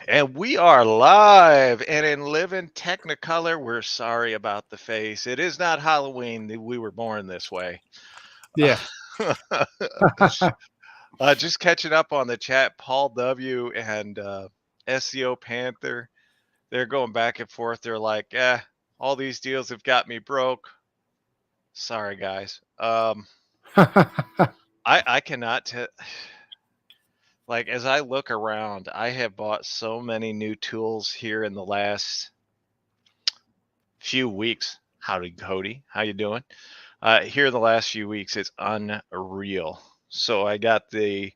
And we are live and in living technicolor. We're sorry about the face. It is not Halloween. We were born this way. Yeah. Just catching up on the chat. Paul W. and SEO Panther. They're going back and forth. They're like, all these deals have got me broke. Sorry, guys. I cannot tell. Like, as I look around, I have bought so many new tools here in the last few weeks. Howdy, Cody. How you doing? Here in the last few weeks, it's unreal. So I got the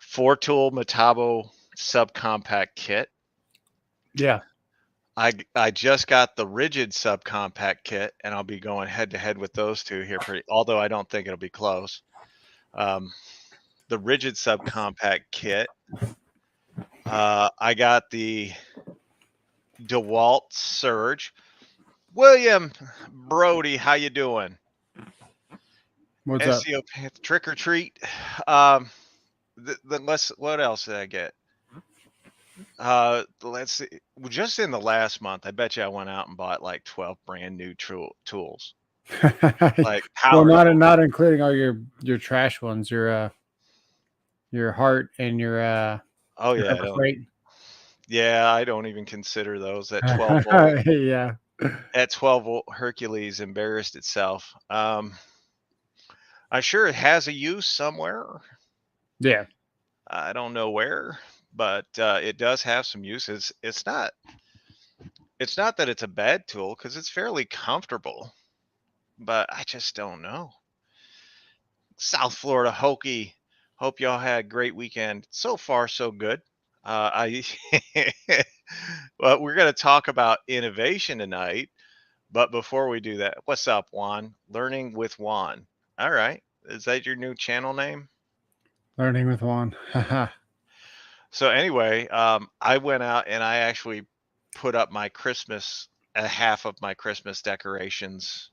4-tool Metabo subcompact kit. Yeah. I just got the rigid subcompact kit, and I'll be going head to head with those two here although I don't think it'll be close. The rigid subcompact kit. I got the DeWalt Surge. William Brody, how you doing? What's up? SEO trick or treat. What else did I get? Let's see. Just in the last month, I bet you I went out and bought like 12 brand new tools. Like Well, power. not including all your trash ones, your heart and your Oh your yeah, Harbor Freight. yeah, I don't even consider those at 12 volt. Yeah. At 12 volt, Hercules embarrassed itself. I'm sure it has a use somewhere. Yeah. I don't know where, but it does have some uses. It's not that it's a bad tool because it's fairly comfortable, but I just don't know. South Florida Hokey, hope y'all had a great weekend. So far, so good. I Well, we're going to talk about innovation tonight, but before we do that, what's up, Juan? Learning with Juan. All right, is that your new channel name? Learning with Juan. So anyway, I went out and I actually put up my half of my Christmas decorations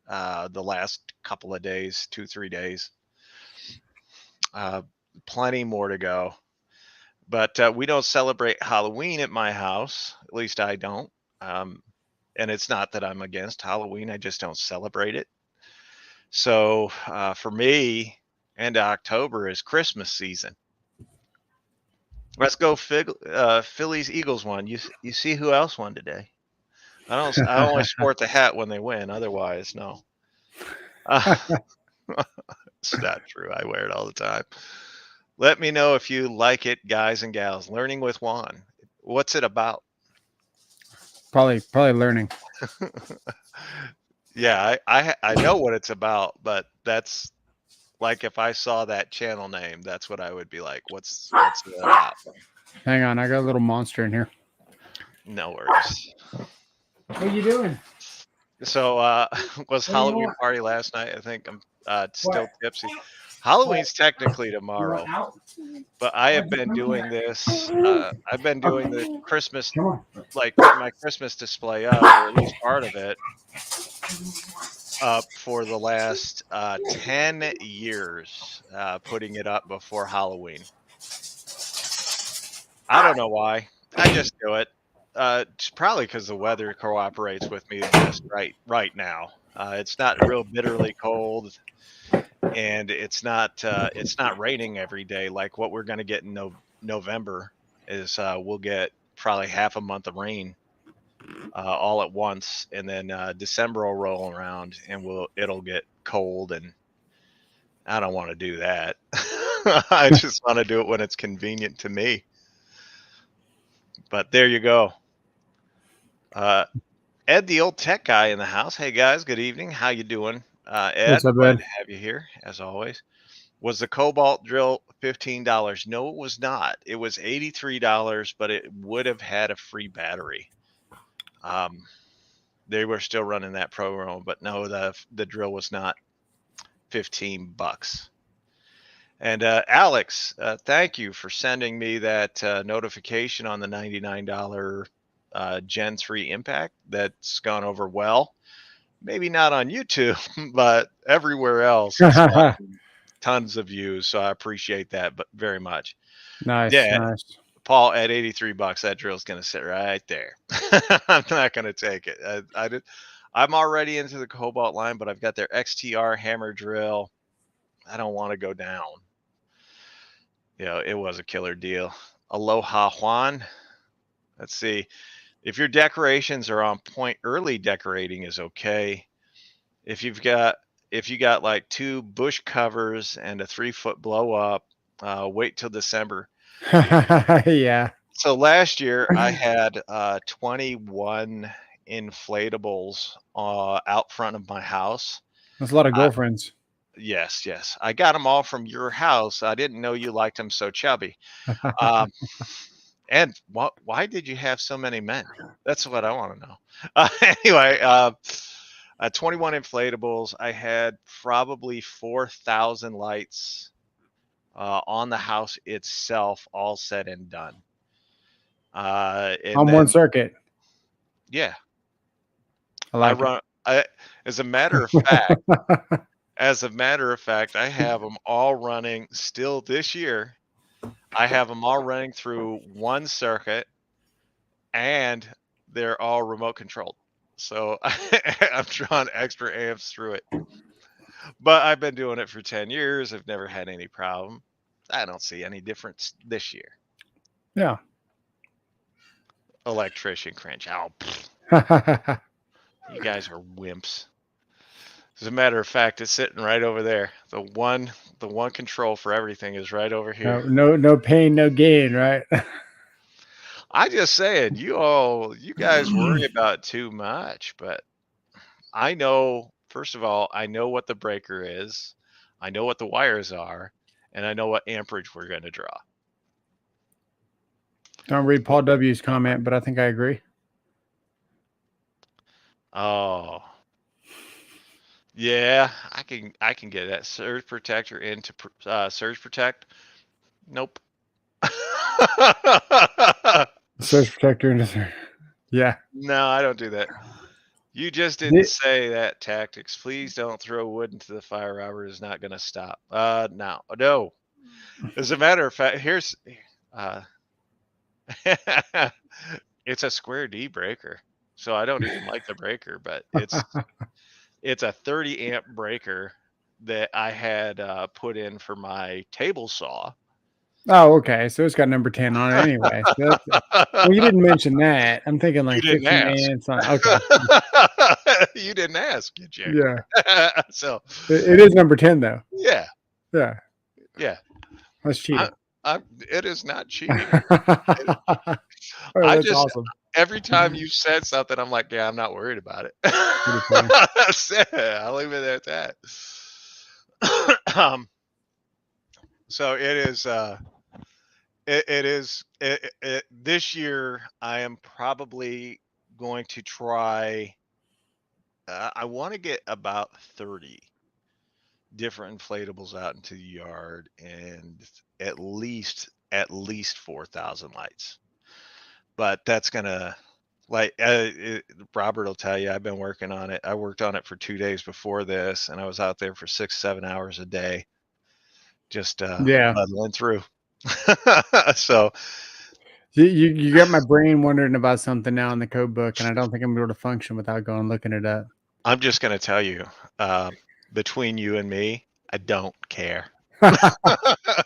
the last couple of days, 2-3 days. Plenty more to go. But we don't celebrate Halloween at my house. At least I don't. And it's not that I'm against Halloween. I just don't celebrate it. So for me, end of October is Christmas season. Let's go Phillies Eagles won. You see who else won today? I only sport the hat when they win. Otherwise, no. It's not true. I wear it all the time. Let me know if you like it, guys and gals. Learning with Juan. What's it about? Probably learning. Yeah, I know what it's about, but that's like if I saw that channel name, that's what I would be like. What's it about? Hang on, I got a little monster in here. No worries. What are you doing? So was Halloween party last night? I think I'm still tipsy. Halloween's technically tomorrow, but I have been doing this. I've been doing the Christmas, like my Christmas display up, or at least part of it, up for the last 10 years, putting it up before Halloween. I don't know why. I just do it. It's probably because the weather cooperates with me just right now. It's not real bitterly cold, and it's not raining every day like what we're going to get in November. Is we'll get probably half a month of rain all at once, and then December will roll around and it'll get cold, and I don't want to do that. I just want to do it when it's convenient to me. But there you go. Ed, the old tech guy in the house. Hey guys, good evening. How you doing? Ed, What's up, glad Ed? to have you here as always. Was the Cobalt drill $15? No, it was not. It was $83, but it would have had a free battery. They were still running that program, but no, the drill was not $15. And Alex, thank you for sending me that notification on the $99 Gen 3 Impact. That's gone over well. Maybe not on YouTube, but everywhere else it's gotten tons of views. So I appreciate that, but very much. Nice, Yeah, nice. Paul, at $83, that drill's going to sit right there. I'm not going to take it. I'm already into the Cobalt line, but I've got their XTR hammer drill. I don't want to go down. It was a killer deal. Aloha Juan. Let's see. If your decorations are on point, early decorating is okay. If you got like 2 bush covers and a 3-foot blow up, wait till December. Yeah. So last year I had 21 inflatables out front of my house. That's a lot of Uh, girlfriends. yes. I got them all from your house. I didn't know you liked them so chubby. Um, and why did you have so many men? That's what I want to know. Anyway, 21 inflatables. I had probably 4,000 lights on the house itself, all said and done. And On one then, circuit. yeah, I I like run. As a matter of fact, I have them all running still this year. I have them all running through one circuit, and they're all remote controlled. So I'm drawing extra amps through it. But I've been doing it for 10 years. I've never had any problem. I don't see any difference this year. Yeah. Electrician cringe. Oh, you guys are wimps. As a matter of fact, it's sitting right over there. The one control for everything is right over here. No pain, no gain, right? I just saying, you guys worry about too much, but I know, first of all, I know what the breaker is, I know what the wires are, and I know what amperage we're going to draw. Don't read Paul W.'s comment, but I think I agree. Oh, yeah, I can get that surge protector into surge protect. Nope. Surge protector. Yeah. No, I don't do that. You just didn't say that, Tactics. Please don't throw wood into the fire. Robert is not going to stop. No. As a matter of fact, here's it's a square D breaker, so I don't even like the breaker, but it's a 30 amp breaker that I had put in for my table saw. Oh, okay. So it's got number 10 on it anyway. Well, you didn't mention that. I'm thinking You like didn't 15 ask. amps on. Okay. You didn't ask, you jerk. Yeah. So It is number 10 though. yeah. That's cheating. It is not cheating. Oh, that's awesome. Every time you said something, I'm like, yeah, I'm not worried about it. I'll leave it at that. So it is. This year. I am probably going to try. I want to get about 30 different inflatables out into the yard, and at least 4,000 lights. But that's gonna, like, Robert will tell you, I've been working on it. I worked on it for 2 days before this, and I was out there for 6-7 hours a day, just muddling through. So you got my brain wondering about something now in the code book, and I don't think I'm able to function without going and looking it up. I'm just gonna tell you, between you and me, I don't care. I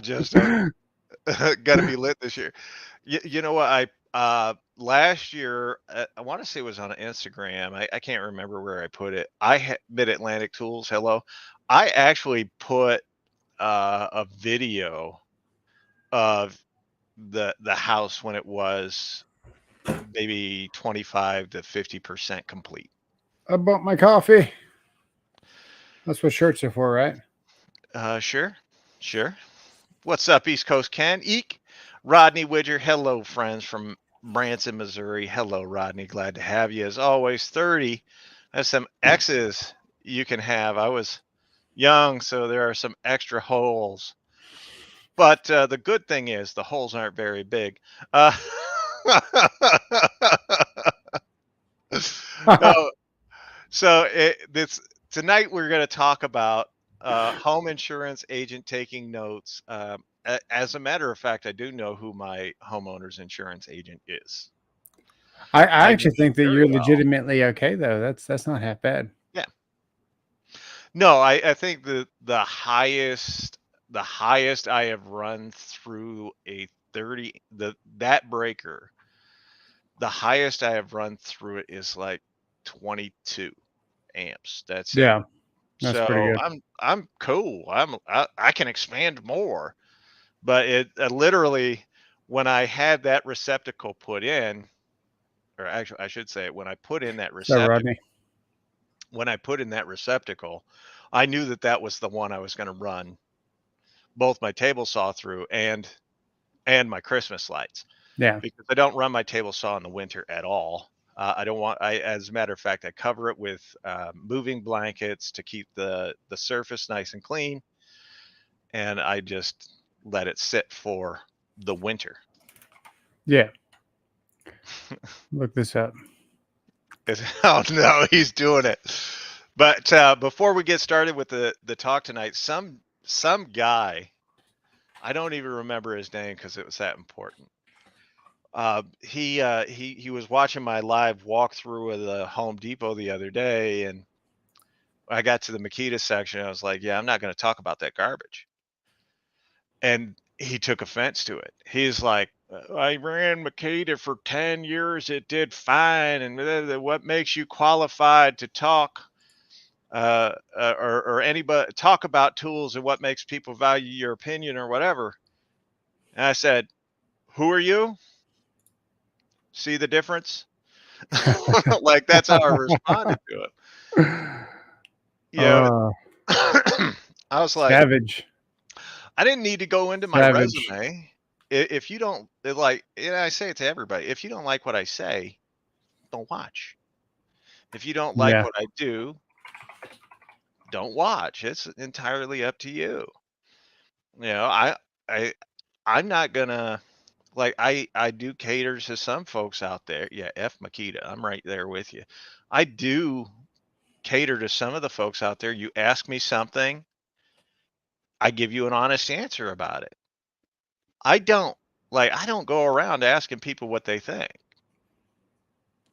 just don't. Got to be lit this year. You know what? Last year, I want to say it was on Instagram. I can't remember where I put it. Mid Atlantic Tools. Hello. I actually put a video of the house when it was maybe 25 to 50% complete. I bought my coffee. That's what shirts are for, right? Sure. What's up, East Coast Ken? Eek. Rodney Widger. Hello, friends from Branson, Missouri. Hello, Rodney. Glad to have you. As always, 30. There's some X's you can have. I was young, so there are some extra holes. But the good thing is the holes aren't very big. No. So tonight we're going to talk about home insurance agent taking notes. as a matter of fact, I do know who my homeowner's insurance agent is. I I know actually him think that very you're well. legitimately okay though. That's not half bad. Yeah. No, I think the highest I have run through a 30 that breaker, the highest I have run through it is like 22 amps. That's it. Yeah, that's pretty So good. I'm cool. I can expand more, but it literally, when I had that receptacle put in, or actually I should say when I put in that So receptacle, Rodney. I knew that that was the one I was going to run both my table saw through and my Christmas lights, Yeah. because I don't run my table saw in the winter at all. I don't want. As a matter of fact, I cover it with moving blankets to keep the surface nice and clean, and I just let it sit for the winter. Yeah. Look this up. Oh no, he's doing it. But before we get started with the talk tonight, some guy, I don't even remember his name because it was that important. He was watching my live walkthrough of the Home Depot the other day, and I got to the Makita section. I was like, "Yeah, I'm not going to talk about that garbage." And he took offense to it. He's like, "I ran Makita for 10 years. It did fine. And what makes you qualified to talk or anybody talk about tools, and what makes people value your opinion or whatever?" And I said, "Who are you? See the difference?" Like, that's how I responded to it. You know, uh, I was like, savage. I didn't need to go into my Savage. resume. If you don't like, and I say it to everybody, if you don't like what I say, don't watch. If you don't like Yeah. what I do, don't watch. It's entirely up to you. You know, I I'm not gonna, like, I do cater to some folks out there. Yeah, F Makita. I'm right there with you. I do cater to some of the folks out there. You ask me something, I give you an honest answer about it. I don't go around asking people what they think.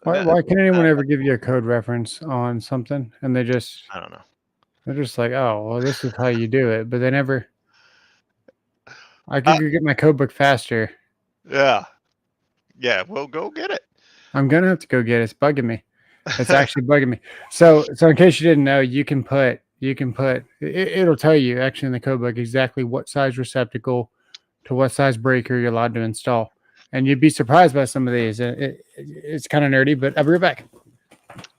That, Why can't anyone uh, ever give you a code reference on something and I don't know. they're just like, oh well, this is how you do it, but they never. I Uh, could go get my code book faster. yeah, yeah. Well, go get it. I'm gonna have to go get it. It's bugging me. It's actually bugging me. So in case you didn't know, it'll tell you actually in the code book exactly what size receptacle to what size breaker you're allowed to install. And you'd be surprised by some of these. It's kind of nerdy, but I'll be right back.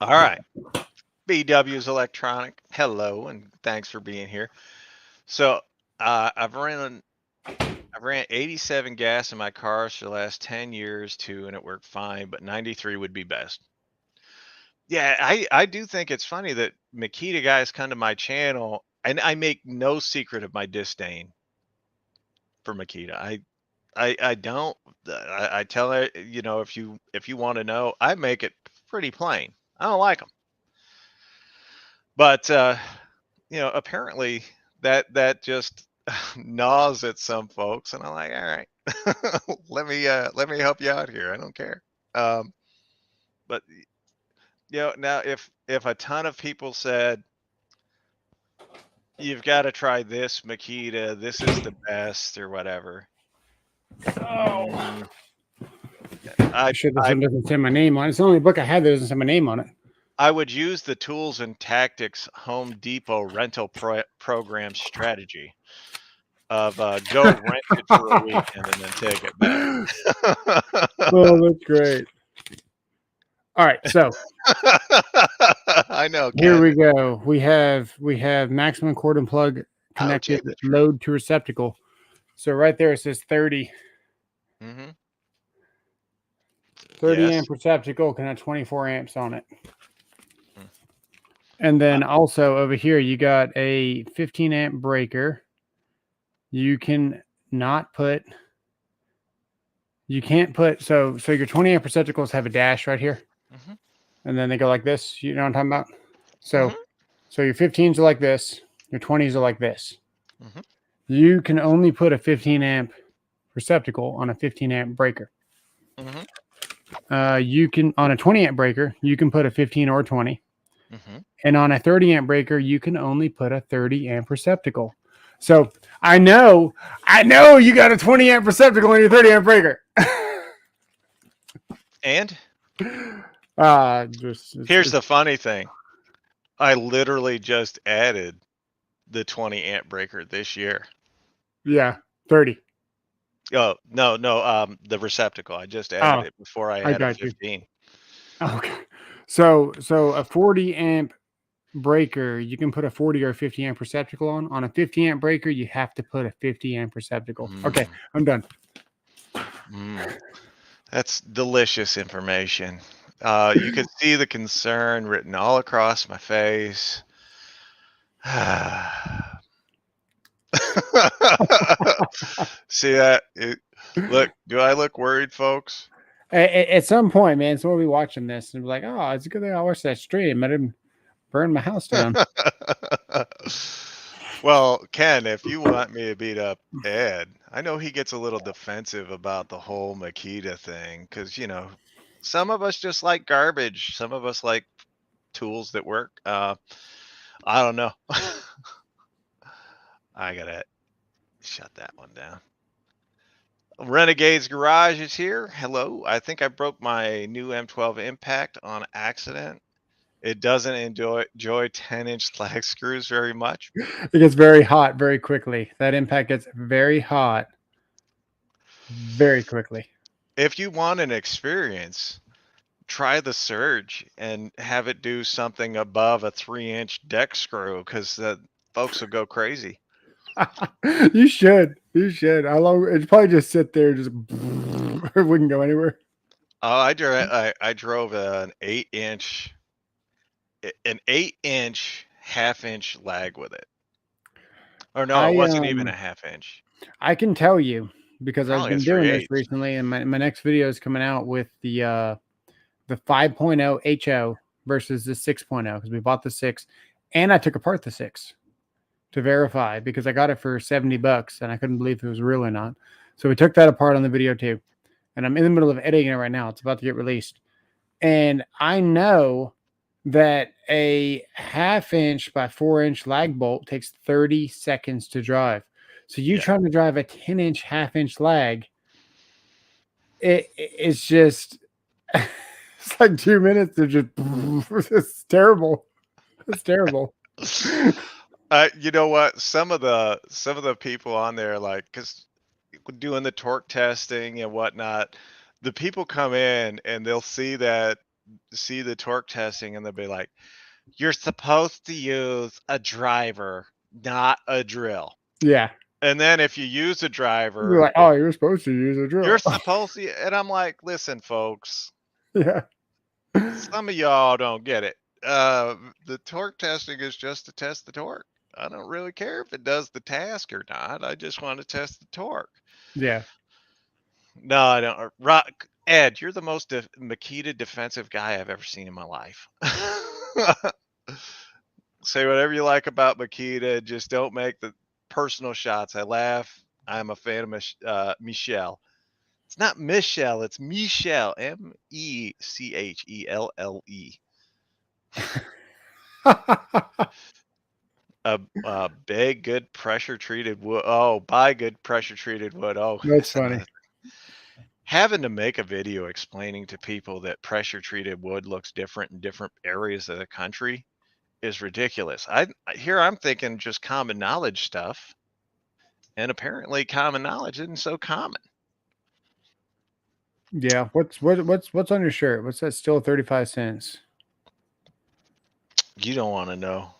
All right. BW's Electronic. Hello, and thanks for being here. So, I've ran 87 gas in my cars for the last 10 years too, and it worked fine. But 93 would be best. Yeah, I do think it's funny that Makita guys come to my channel, and I make no secret of my disdain for Makita. I don't. I tell her, if you want to know, I make it pretty plain. I don't like them, but apparently that just gnaws at some folks, and I'm like, all right, let me help you out here. I don't care. Um, but now if a ton of people said, you've got to try this Makita, this is the best or whatever. Oh, mm, I sure this I one doesn't say my name on it. It's the only book I had that doesn't say my name on it. I would use the Tools and Tactics Home Depot rental program strategy of go rent it for a weekend and then take it back. Oh, that's great. All right, so I know, here Ken. we go. We have maximum cord and plug Ouch, connected ain't that true? load to receptacle. So right there it says 30. Hmm. 30 Yes. amp receptacle can have 24 amps on it. Mm. And Uh, then also over here, you got a 15 amp breaker. You can not put, you can't put, so your 20 amp receptacles have a dash right here. mhm, And then they go like this. You know what I'm talking about? mhm, So your 15s are like this. Your 20s are like this. mhm. you can only put a 15 amp receptacle on a 15 amp breaker. Mhm. You can on a 20 amp breaker, you can put a 15 or a 20, Mhm. and on a 30 amp breaker, you can only put a 30 amp receptacle. So I know you got a 20 amp receptacle in your 30 amp breaker. And Just here's the funny thing. I literally just added the 20 amp breaker this year. yeah, 30. Oh, no, no, the receptacle. I just added Oh, it before I I had a got you. 15. Okay. So a 40 amp breaker, you can put a 40 or 50 amp receptacle on. On a 50 amp breaker, you have to put a 50 amp receptacle. Okay, Mm, I'm done. mm. That's delicious information. You could see the concern written all across my face. See that? Look, do I look worried, folks? At some point, man, someone will be watching this and be like, "Oh, it's a good thing I watched that stream. I didn't burn my house down." Well, Ken, if you want me to beat up Ed, I know he gets a little defensive about the whole Makita thing because, some of us just like garbage. Some of us like tools that work. I don't know. I gotta shut that one down. Renegade's Garage is here. Hello. I think I broke my new M12 Impact on accident. It doesn't enjoy 10-inch slag screws very much. It gets very hot very quickly. That impact gets very hot very quickly. If you want an experience, try the Surge and have it do something above a 3-inch deck screw because the folks will go crazy. You should. You should. How long? It'd probably just sit there, just it wouldn't go anywhere. Oh, I drove an 8-inch half-inch lag with it. Or no, it I wasn't even a half inch. I can tell you because I've Probably a been doing this 3/8. recently, and my next video is coming out with the 5.0 HO versus the 6.0 because we bought the 6 and I took apart the 6 to verify because I got it for $70 and I couldn't believe if it was real or not. So we took that apart on the video too. And I'm in the middle of editing it right now. It's about to get released. And I know that a half-inch by 4-inch lag bolt takes 30 seconds to drive. So you Yeah. trying to drive a 10-inch half-inch lag, it's just it's like 2 minutes of just it's terrible. It's terrible. You know what? Some of the people on there, like, because doing the torque testing and whatnot, the people come in and they'll see the torque testing and they'll be like, "You're supposed to use a driver, not a drill." Yeah. And then if you use a You're driver, like, oh, you're supposed to use a you're drill. supposed to, and I'm like, "Listen, folks, Yeah. some of y'all don't get it. The torque testing is just to test the torque. I don't really care if it does the task or not. I just want to test the torque." Yeah. No, I don't. Ed, you're the most Makita defensive guy I've ever seen in my life. Say whatever you like about Makita, just don't make the personal shots. I laugh. I'm a fan of Michelle. It's not Michelle, it's Michelle. Mechelle. A big, good pressure treated wood. Oh, buy good pressure treated wood. Oh, That's that's funny. another. Having to make a video explaining to people that pressure treated wood looks different in different areas of the country is ridiculous. Here I'm thinking just common knowledge stuff, and apparently common knowledge isn't so common. Yeah. What's on your shirt? What's that? Still 35 cents. You don't want to know.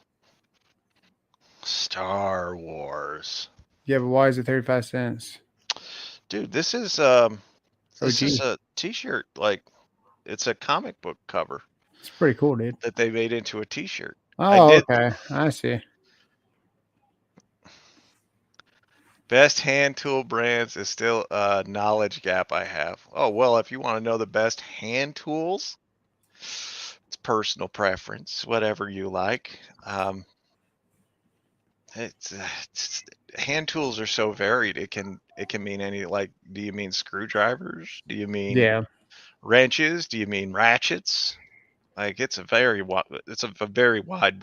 Star Wars. Yeah, but why is it 35 cents? Dude, this is OG. a t-shirt, like it's a comic book cover It's pretty cool, dude. that they made into a t-shirt. I Oh, did okay. I see. Best hand tool brands is still a knowledge gap I have. Oh, well, if you want to know the best hand tools, it's personal preference, whatever you like. It's hand tools are so varied. It can mean any, like, do you mean screwdrivers? Do you mean Yeah. wrenches? Do you mean ratchets? Like it's a very wide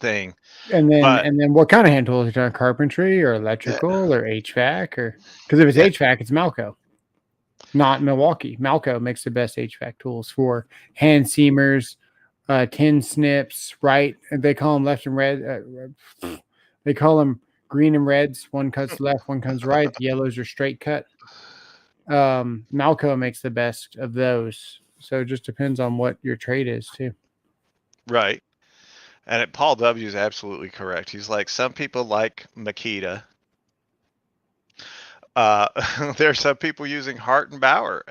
thing. But And then what kind of hand tools are you talking? Carpentry or yeah, electrical or HVAC or because if it's yeah, HVAC, it's Malco, not Milwaukee. Malco makes the best HVAC tools for hand seamers, tin snips, right? They call them left and red. They call them green and reds. One cuts left, one comes right. The yellows are straight cut. Malco makes the best of those. So it just depends on what your trade is too. right. And Paul W is absolutely correct. He's like, some people like Makita. Uh, there are some people using Hart and Bauer.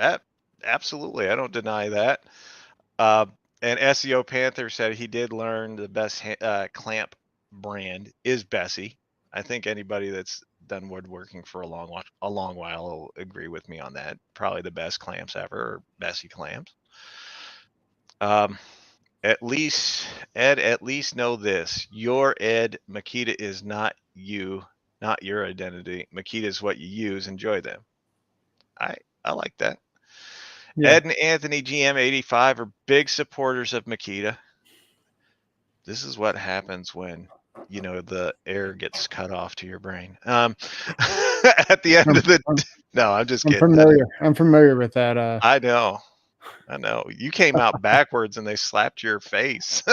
Absolutely, I don't deny that. Uh, and SEO Panther said he did learn the best clamp brand is Bessie. I think anybody that's done woodworking for a long while will agree with me on that. Probably the best clamps ever, are Bessie clamps. Um, at least at least know this: your Makita is not you, not your identity. Makita is what you use. Enjoy them. I I like that. Yeah. Ed and Anthony GM85 are big supporters of Makita. This is what happens when the air gets cut off to your brain. At the end I'm, of the I'm, no, I'm just I'm kidding. familiar. I'm familiar with that. I know. I know. You came out backwards and they slapped your face.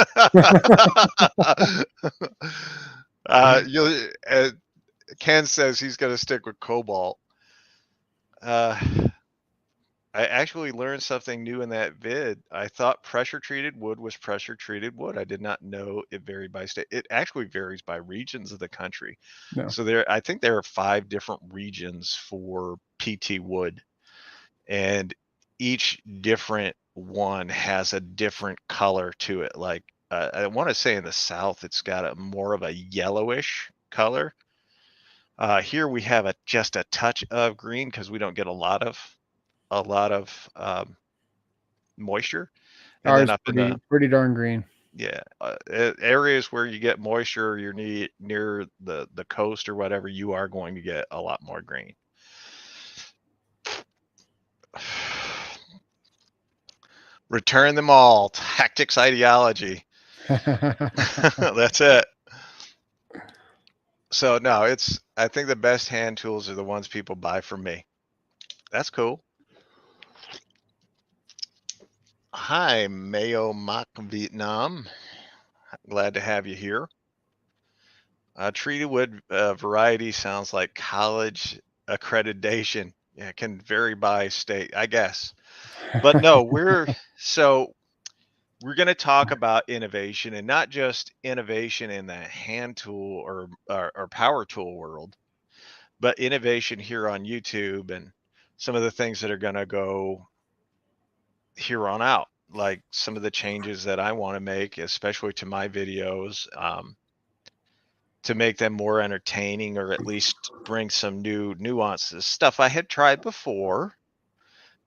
You Ken says he's going to stick with cobalt. Uh, I actually learned something new in that vid. I thought pressure treated wood was pressure treated wood. I did not know it varied by state. It actually varies by regions of the country. No. So I think there are 5 different regions for PT wood, and each different one has a different color to it. Like I want to say in the South, it's got a more of a yellowish color. Here we have just a touch of green because we don't get a lot of moisture. And then Ours up in the pretty darn green. yeah areas where you get moisture, you're near the coast or whatever, you are going to get a lot more green. Return them all. Tactics ideology. That's it. So no, I think the best hand tools are the ones people buy from me. That's cool. Hi, Mayo Mock Vietnam. Glad to have you here. Treated wood variety sounds like college accreditation. Yeah, it can vary by state, I guess. But no, we're going to talk about innovation, and not just innovation in the hand tool or power tool world, but innovation here on YouTube and some of the things that are going to go here on out, like some of the changes that I want to make, especially to my videos, to make them more entertaining, or at least bring some new nuances. Stuff I had tried before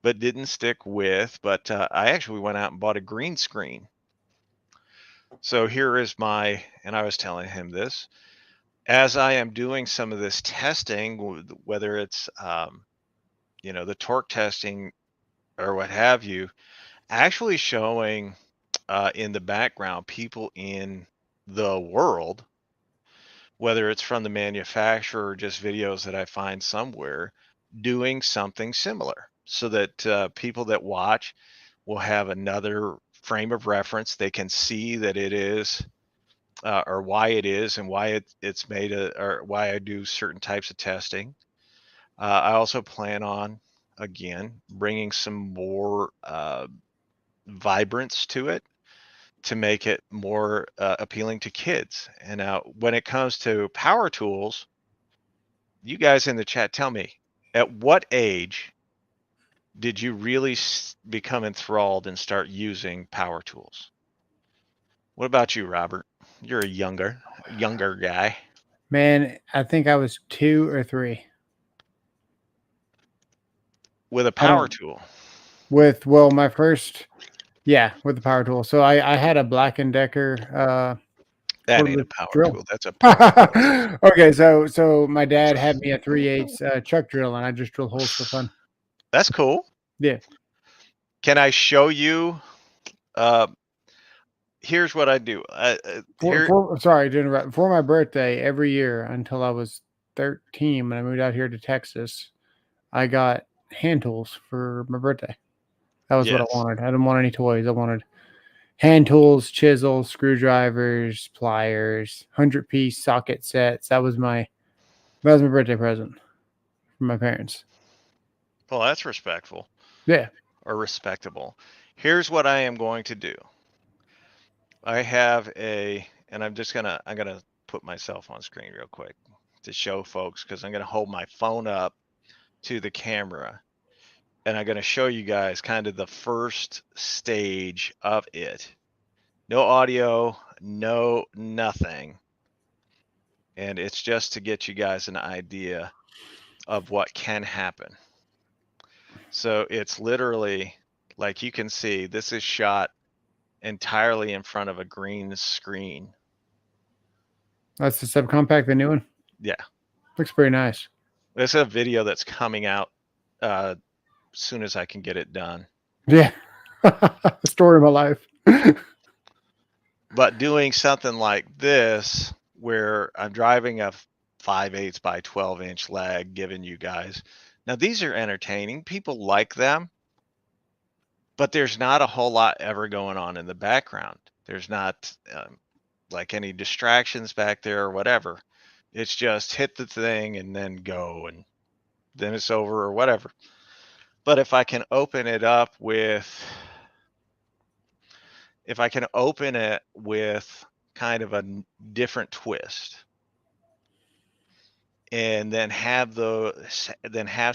but didn't stick with. But I actually went out and bought a green screen. So here is and I was telling him this, as I am doing some of this testing, whether it's, the torque testing or what have you, actually showing in the background people in the world, whether it's from the manufacturer or just videos that I find somewhere, doing something similar, so that people that watch will have another frame of reference. They can see that it is, or why it is, and why it's made, or why I do certain types of testing. I also plan on, again, bringing some more vibrance to it, to make it more appealing to kids. And now, when it comes to power tools, you guys in the chat, tell me, at what age did you really become enthralled and start using power tools? What about you, Robert? You're a younger guy. Man, I think I was 2 or 3. With a I power don't tool. my first, yeah, with the power tool. So I had a Black and Decker That ain't a cordless power drill. tool. That's a purpose. Okay, so my dad had me a 3/8 chuck drill, and I just drill holes for fun. That's cool. Yeah. Can I show you? Uh, here's what I do. Here, Sorry to interrupt. For my birthday, every year until I was 13, when I moved out here to Texas, I got hand tools for my birthday. That was what I yes. wanted. I didn't want any toys. I wanted hand tools, chisels, screwdrivers, pliers, 100-piece socket sets. That was my birthday present from my parents. Well, that's respectful Yeah. or respectable. Here's what I am going to do. I have and I'm gonna put myself on screen real quick to show folks because I'm gonna hold my phone up to the camera and I'm gonna show you guys kind of the first stage of it. No audio, no nothing. And it's just to get you guys an idea of what can happen. So it's literally like you can see this is shot entirely in front of a green screen. That's the subcompact, the new one. Yeah. Looks pretty nice. This is a video that's coming out as soon as I can get it done. Yeah. Story of my life. But doing something like this, where I'm driving a 5/8 by 12-inch lag, giving you guys. Now, these are entertaining. People like them, but there's not a whole lot ever going on in the background. There's not like any distractions back there or whatever. It's just hit the thing and then go, and then it's over or whatever. But if I can open it up with kind of a different twist and then have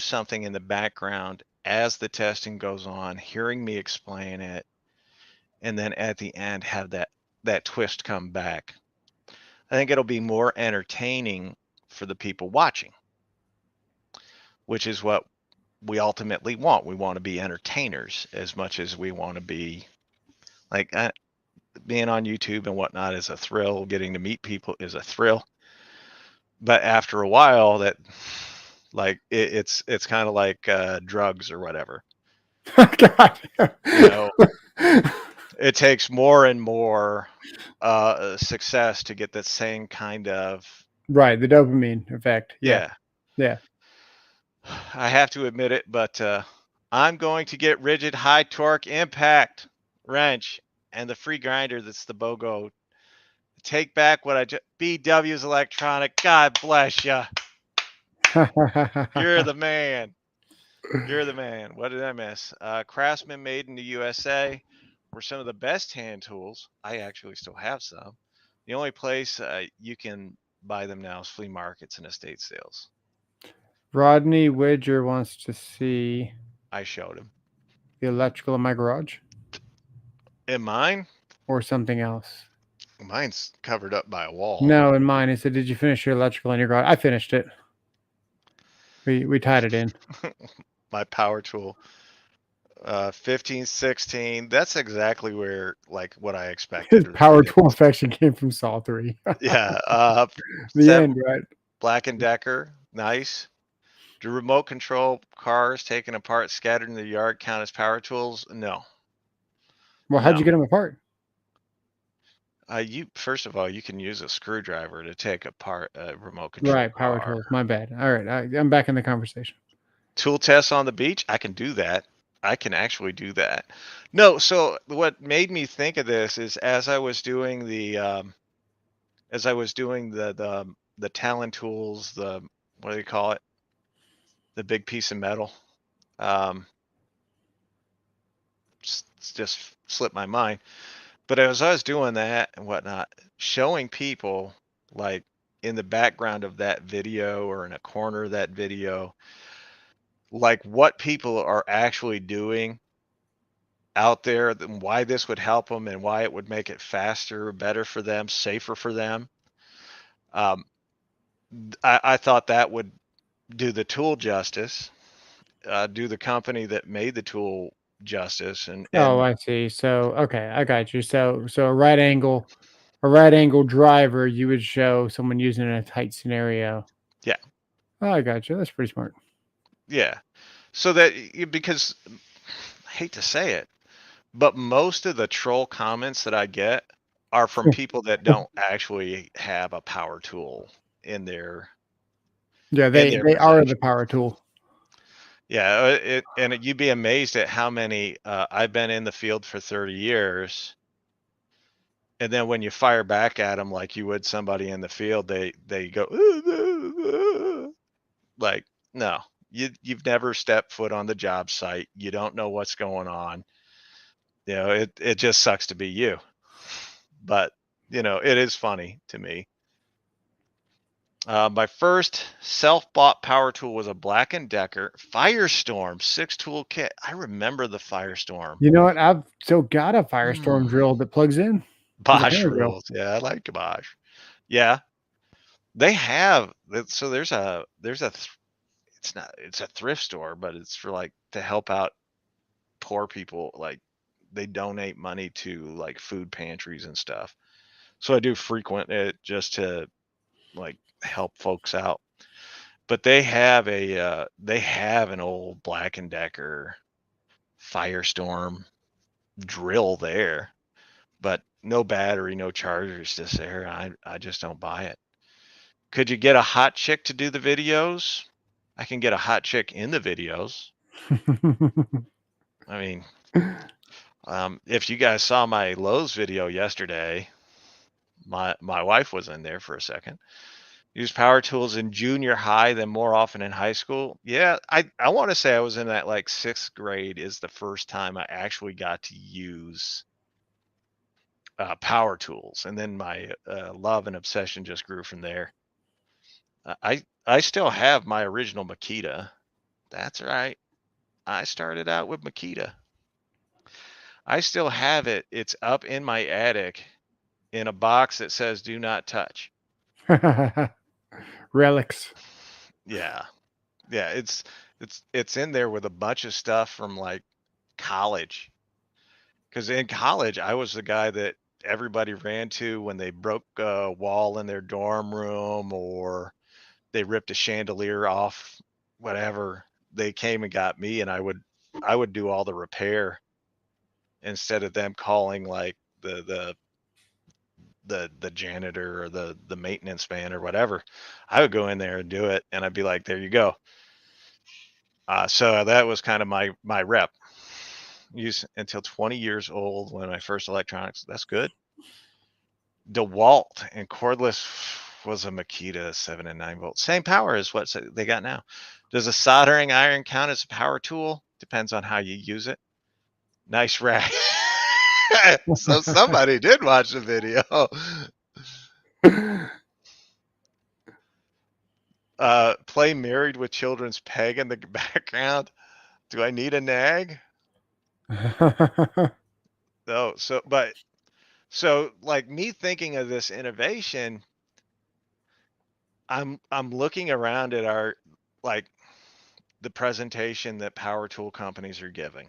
something in the background as the testing goes on, hearing me explain it, and then at the end have that twist come back, I think it'll be more entertaining for the people watching, which is what we ultimately want. We want to be entertainers as much as we want to be like being on YouTube and whatnot is a thrill. Getting to meet people is a thrill. But after a while, it's kind of like drugs or whatever. God. You know, it takes more and more success to get the same kind of Right, the dopamine effect. Yeah. yeah. Yeah. I have to admit it, but I'm going to get rigid high torque impact wrench and the free grinder that's the BOGO. Take back what I just BW's electronic. God bless you. You're the man. You're the man. What did I miss? Craftsman made in the USA were some of the best hand tools. I actually still have some. The only place you can buy them now is flea markets and estate sales. Rodney Widger wants to see I showed him. the electrical in my garage In mine, or something else. mine's covered up by a wall. No, in mine, he said, "Did you finish your electrical in your garage?" I finished it. We tied it in. My power tool. 15, 16. That's exactly where like what I expected. His power tool infection came from Saw 3. Yeah. The end, right? Black and Decker. Nice. Do remote control cars taken apart, scattered in the yard count as power tools? No. Well, how'd you get them apart? You first of all, you can use a screwdriver to take apart a remote control Right, power car. tools. My bad. All right, I'm back in the conversation. Tool tests on the beach? I can do that. I can actually do that. No, so what made me think of this is as I was doing the Talon tools, what do you call it? The big piece of metal. Just slipped my mind. But as I was doing that and whatnot, showing people like in the background of that video or in a corner of that video, like what people are actually doing out there, and why this would help them and why it would make it faster, better for them, safer for them. I thought that would do the tool justice, do the company that made the tool justice, Oh, and I see. So, okay, I got you. So a right angle a right angle driver, you would show someone using it in a tight scenario. Yeah, Oh, I got you. That's pretty smart. yeah. So that because I hate to say it, but most of the troll comments that I get are from people that don't actually have a power tool in their Yeah, in they their they are the possession. power tool. Yeah, you'd be amazed at how many. I've been in the field for 30 years, and then when you fire back at them like you would somebody in the field, they go like, no, you've never stepped foot on the job site. You don't know what's going on. It just sucks to be you. But it is funny to me. My first self-bought power tool was a Black& Decker Firestorm 6-tool kit. I remember the Firestorm. You know what? I've still got a Firestorm Mm. drill that plugs in as a Bosch hammer drill. rules. Yeah, I like Bosch. Yeah, they have so it's a thrift store, but it's for like to help out poor people. Like they donate money to like food pantries and stuff. So I do frequent it just to like help folks out. But they have an old Black& Decker Firestorm drill there, but no battery, no chargers just there. I just don't buy it. Could you get a hot chick to do the videos? I can get a hot chick in the videos. I mean, if you guys saw my Lowe's video yesterday, my wife was in there for a second. Use power tools in junior high, then more often in high school. Yeah, I want to say I was in that like 6th grade is the first time I actually got to use power tools, and then my love and obsession just grew from there. I still have my original Makita. That's right. I started out with Makita. I still have it. It's up in my attic in a box that says "Do not touch." Relics. Yeah, yeah. It's in there with a bunch of stuff from like college. Because in college, I was the guy that everybody ran to when they broke a wall in their dorm room or they ripped a chandelier off, whatever. They came and got me, and I would do all the repair instead of them calling like the janitor or the maintenance man or whatever. I would go in there and do it, and I'd be like, "There you go." So that was kind of my rep. Use until 20 years old when my first electronics. That's good. DeWalt and cordless was a Makita 7 and 9 volt. Same power as what they got now. Does a soldering iron count as a power tool? Depends on how you use it. Nice rack. So somebody did watch the video. Play Married with Children's Peg in the background. Do I need a nag? No. So like me thinking of this innovation, I'm looking around at our like the presentation that power tool companies are giving,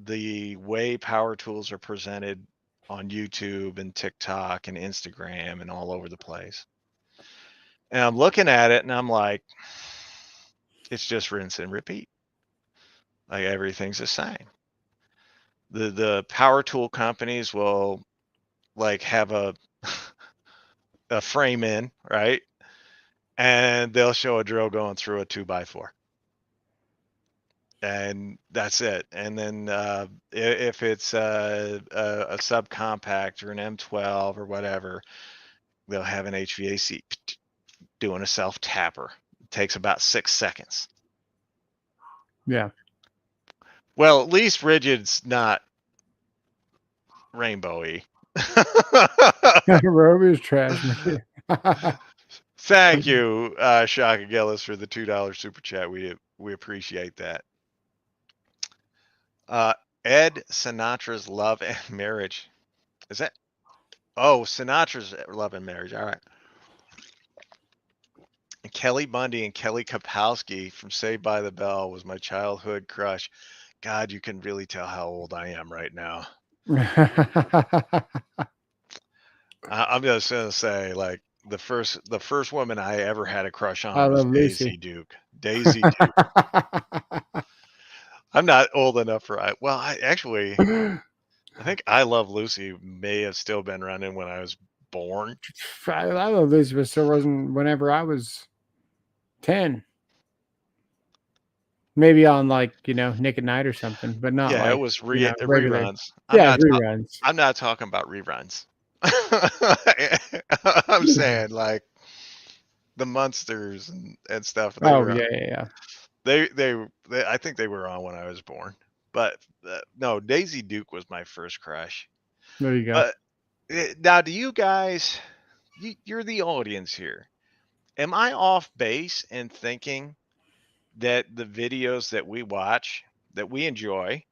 the way power tools are presented on YouTube and TikTok and Instagram and all over the place. And I'm looking at it and I'm like, it's just rinse and repeat. Like everything's the same. The power tool companies will like have a frame in, right? And they'll show a drill going through a 2x4. And that's it. And then if it's a subcompact or an M12 or whatever, they'll have an HVAC doing a self tapper. It takes about 6 seconds. Yeah. Well, at least Rigid's not rainbowy. Roby's trash machine. Thank you, Shaka Gillis, for the $2 super chat. We appreciate that. Uh, Ed Sinatra's Love and Marriage. Is that? Oh, Sinatra's Love and Marriage. All right. Kelly Bundy and Kelly Kapowski from Saved by the Bell was my childhood crush. God, you can really tell how old I am right now. I'm just gonna say, like, the first woman I ever had a crush I on was love Daisy Lucy. Duke. Daisy Duke. I'm not old enough for well, I think I Love Lucy may have still been running when I was born. I love Lucy, but still wasn't whenever I was 10. Maybe on like, Nick at Night or something, but not Yeah, it like, was regular. reruns. Yeah, it's reruns. I'm not talking about reruns. I'm saying like the Munsters and stuff. They Oh, were yeah, yeah, yeah. I think they were on when I was born. But no, Daisy Duke was my first crush. There you go. But now, do you guys? You're the audience here. Am I off base in thinking that the videos that we watch that we enjoy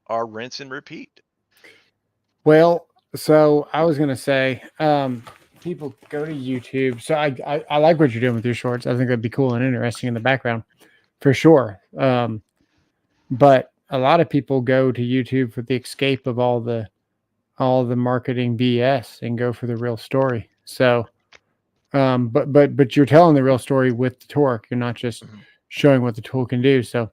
are rinse and repeat? Well, so I was gonna say, people go to YouTube. So I like what you're doing with your shorts. I think that'd be cool and interesting in the background for sure. But a lot of people go to YouTube for the escape of all the marketing BS and go for the real story. So, but you're telling the real story with the torque. You're not just Mhm. showing what the tool can do. So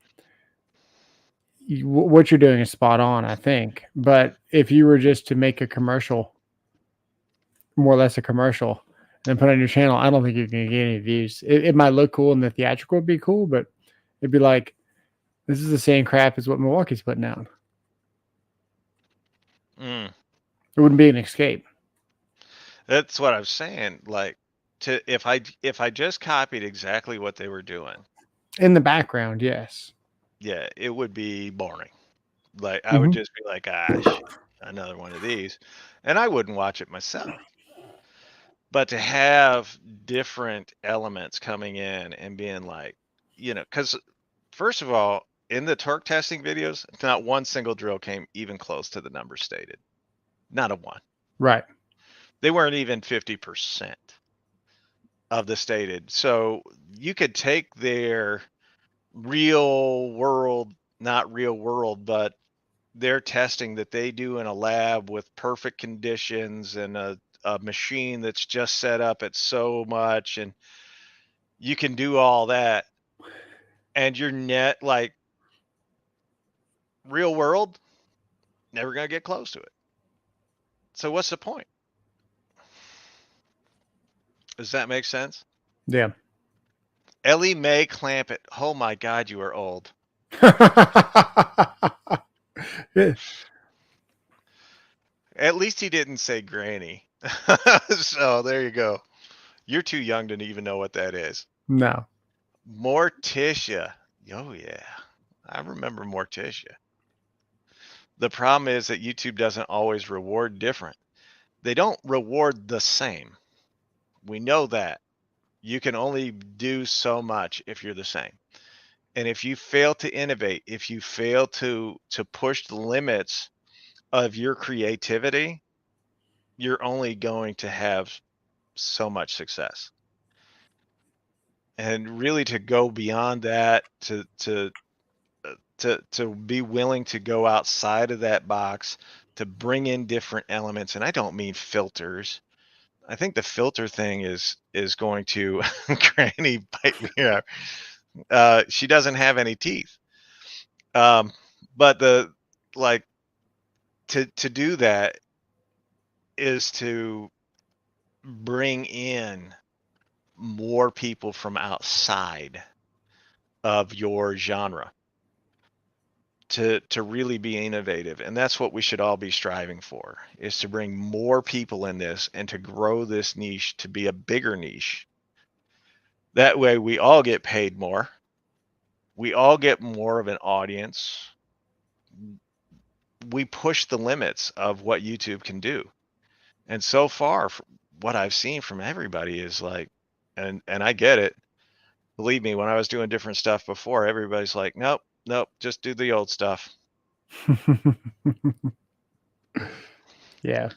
what you're doing is spot on, I think. But if you were just to make a commercial, more or less a commercial, and then put it on your channel, I don't think you're going to get any views. It might look cool and the theatrical would be cool, but it'd be like, this is the same crap as what Milwaukee's putting out. Mm. It wouldn't be an escape. That's what I'm saying. Like, if I just copied exactly what they were doing, In the background, yes. yeah, it would be boring. Like, I would Hmm. just be like, ah, shit, another one of these, and I wouldn't watch it myself. But to have different elements coming in and being like, because first of all, in the torque testing videos, not one single drill came even close to the number stated. Not a one. Right. They weren't even 50% of the stated. So you could take their real world, not real world, but their testing that they do in a lab with perfect conditions and a machine that's just set up at so much, and you can do all that, and your net, like, real world, never gonna get close to it. So what's the point? Does that make sense? Yeah. Ellie Mae Clampett. Oh my God, you are old. Yeah. At least he didn't say granny. So there you go. You're too young to even know what that is. No. Morticia. Oh yeah. I remember Morticia. The problem is that YouTube doesn't always reward different. They don't reward the same. We know that. You can only do so much if you're the same. And if you fail to innovate, if you fail to push the limits of your creativity, you're only going to have so much success. And really, to go beyond that, to be willing to go outside of that box, to bring in different elements, and I don't mean filters. I think the filter thing is going to Granny bite me up. She doesn't have any teeth. Um, but the like to do that is to bring in more people from outside of your genre to really be innovative, and that's what we should all be striving for, is to bring more people in this and to grow this niche to be a bigger niche. That way we all get paid more, we all get more of an audience, we push the limits of what YouTube can do. And so far, what I've seen from everybody is like, and I get it. Believe me, when I was doing different stuff before, everybody's like, nope, nope, just do the old stuff. Yeah.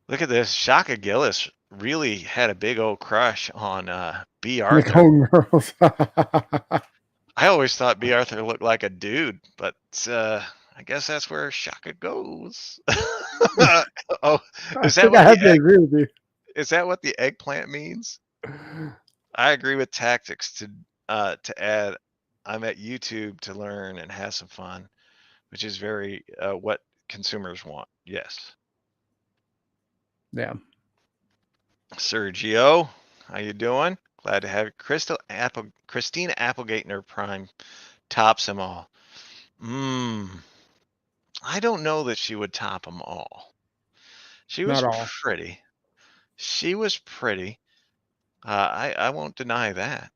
Look at this. Shaka Gillis really had a big old crush on B. The Arthur. Golden Girls. I always thought B. Arthur looked like a dude, but I guess that's where Shaka goes. Oh, I is that think what I the have to agree with you. is that what the eggplant means? I agree with tactics to add. I'm at YouTube to learn and have some fun, which is very what consumers want. Yes. Yeah, Sergio, how you doing? Glad to have you. Christina Applegate in her prime tops them all. Mmm. I don't know that she would top them all. She was not all. pretty. She was pretty. I won't deny that.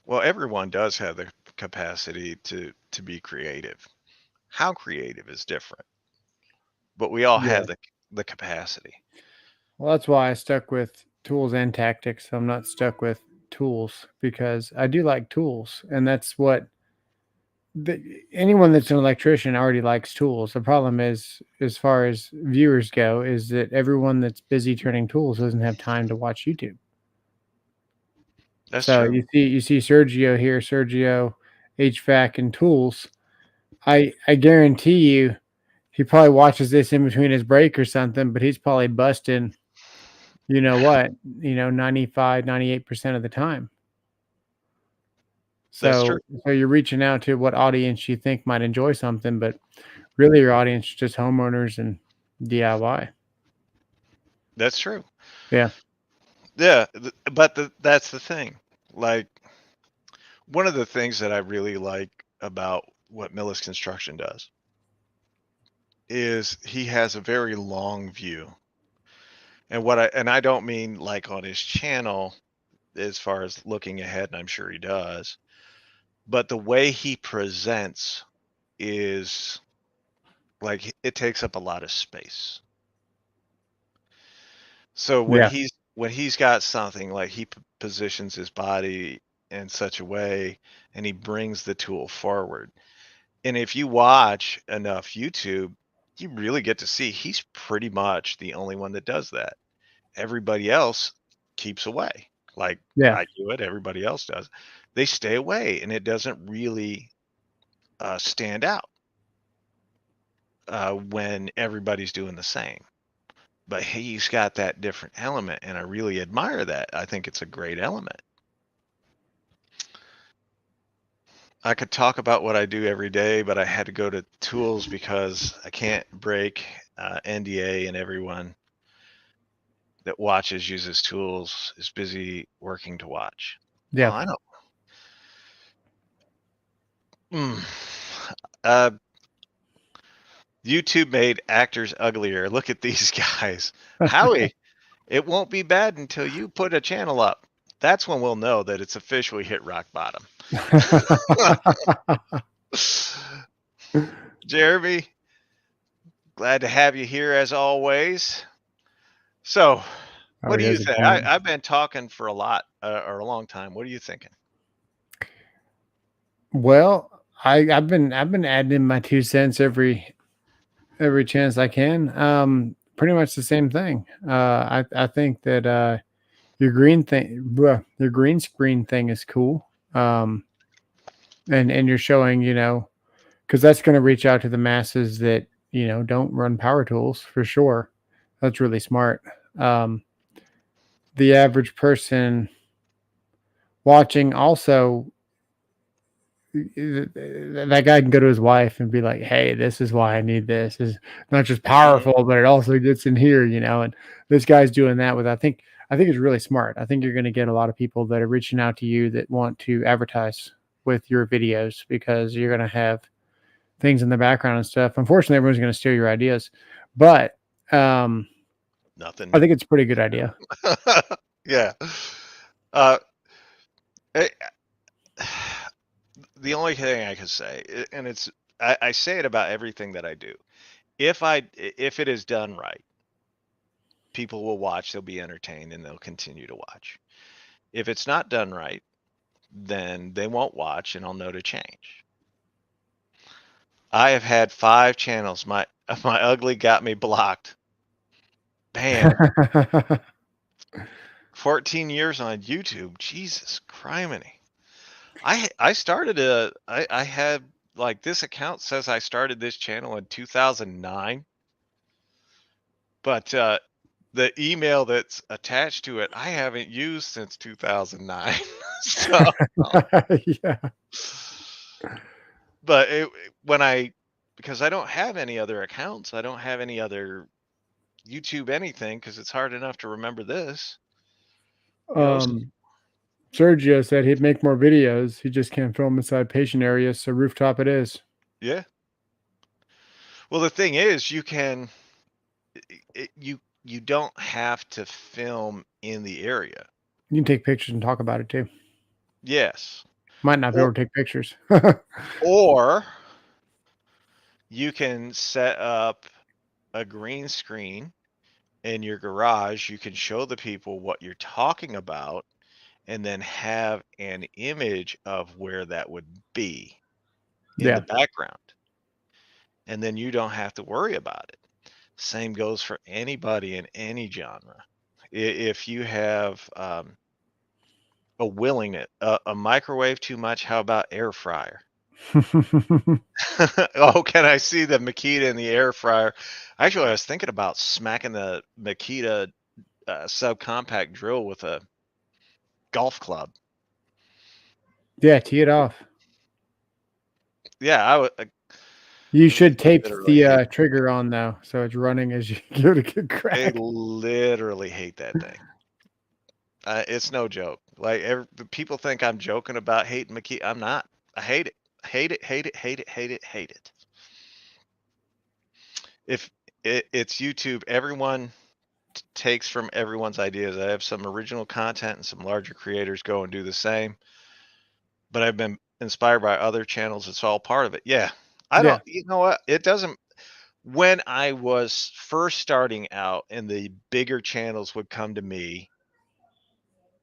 Well, everyone does have the capacity to be creative. How creative is different, but we all Yeah. have the capacity. Well, that's why I stuck with tools and tactics. I'm not stuck with tools because I do like tools, and that's what anyone that's an electrician already likes tools. The problem is, as far as viewers go, is that everyone that's busy turning tools doesn't have time to watch YouTube. That's So true. you see Sergio here, Sergio HVAC and tools. I guarantee you, he probably watches this in between his break or something, but he's probably busting, you know what, 95, 98% of the time. That's true. So you're reaching out to what audience you think might enjoy something, but really your audience is just homeowners and DIY. That's true. Yeah. Yeah, but that's the thing. Like one of the things that I really like about what Millis Construction does is he has a very long view. And I don't mean like on his channel as far as looking ahead, and I'm sure he does, but the way he presents is like it takes up a lot of space. So Yeah. when he's got something like positions his body in such a way and he brings the tool forward. And if you watch enough YouTube, you really get to see he's pretty much the only one that does that. Everybody else keeps away. Like Yeah. I do it, everybody else does. They stay away and it doesn't really stand out when everybody's doing the same. But he's got that different element, and I really admire that. I think it's a great element. I could talk about what I do every day, but I had to go to tools because I can't break NDA, and everyone that watches uses tools is busy working to watch. Oh, Yeah. I know. Mm. Uh, YouTube made actors uglier. Look at these guys. Howie, it won't be bad until you put a channel up. That's when we'll know that it's officially hit rock bottom. Jeremy, glad to have you here as always. So, Oh, what do he you has a think? point. I've been talking for a lot or a long time. What are you thinking? Well, I've been adding in my 2 cents every chance I can. Pretty much the same thing. I think that your green screen thing is cool. And you're showing, because that's going to reach out to the masses that don't run power tools for sure. That's really smart. Um, the average person watching also, that guy can go to his wife and be like, "Hey, this is why I need this. It's not just Mhm. powerful, but it also gets in here, And this guy's doing that with. I think it's really smart. I think you're going to get a lot of people that are reaching out to you that want to advertise with your videos because you're going to have things in the background and stuff. Unfortunately, everyone's going to steal your ideas, but I Nothing. think it's a pretty good idea. Yeah. Uh, eh, the only thing I can say, and I say it about everything that I do. If it is done right, people will watch, they'll be entertained, and they'll continue to watch. If it's not done right, then they won't watch, and I'll know to change. I have had 5 channels. My ugly got me blocked. Man, 14 years on YouTube. Jesus criminy. I started I had like this account says I started this channel in 2009, but the email that's attached to it I haven't used since 2009. So, Yeah. but when I because I don't have any other accounts, I don't have any other YouTube anything because it's hard enough to remember this. You know, Um, Sergio said he'd make more videos. He just can't film inside patient areas, so rooftop it is. yeah. Well, the thing is, you don't have to film in the area. You can take pictures and talk about it too. Yes. Might not be Or able to take pictures. or you can set up a green screen in your garage. You can show the people what you're talking about and then have an image of where that would be in the Yeah. background. And then you don't have to worry about it. Same goes for anybody in any genre. If you have a willingness, a microwave too much, how about air fryer? Oh, can I see the Makita in the air fryer? Actually, I was thinking about smacking the Makita subcompact drill with a golf club. Yeah, tee it off. Yeah, I would. You They should tape literally the hate. trigger on though, so it's running as you give it a good They crack. literally hate that thing. It's no joke. Like people think I'm joking about hating Makita. I'm not. I hate it. Hate it. Hate it. Hate it. Hate it. Hate it. If it's YouTube, everyone takes from everyone's ideas. I have some original content and some larger creators go and do the same. But I've been inspired by other channels. It's all part of it. Yeah. I Yeah. don't, you know what? It doesn't, when I was first starting out and the bigger channels would come to me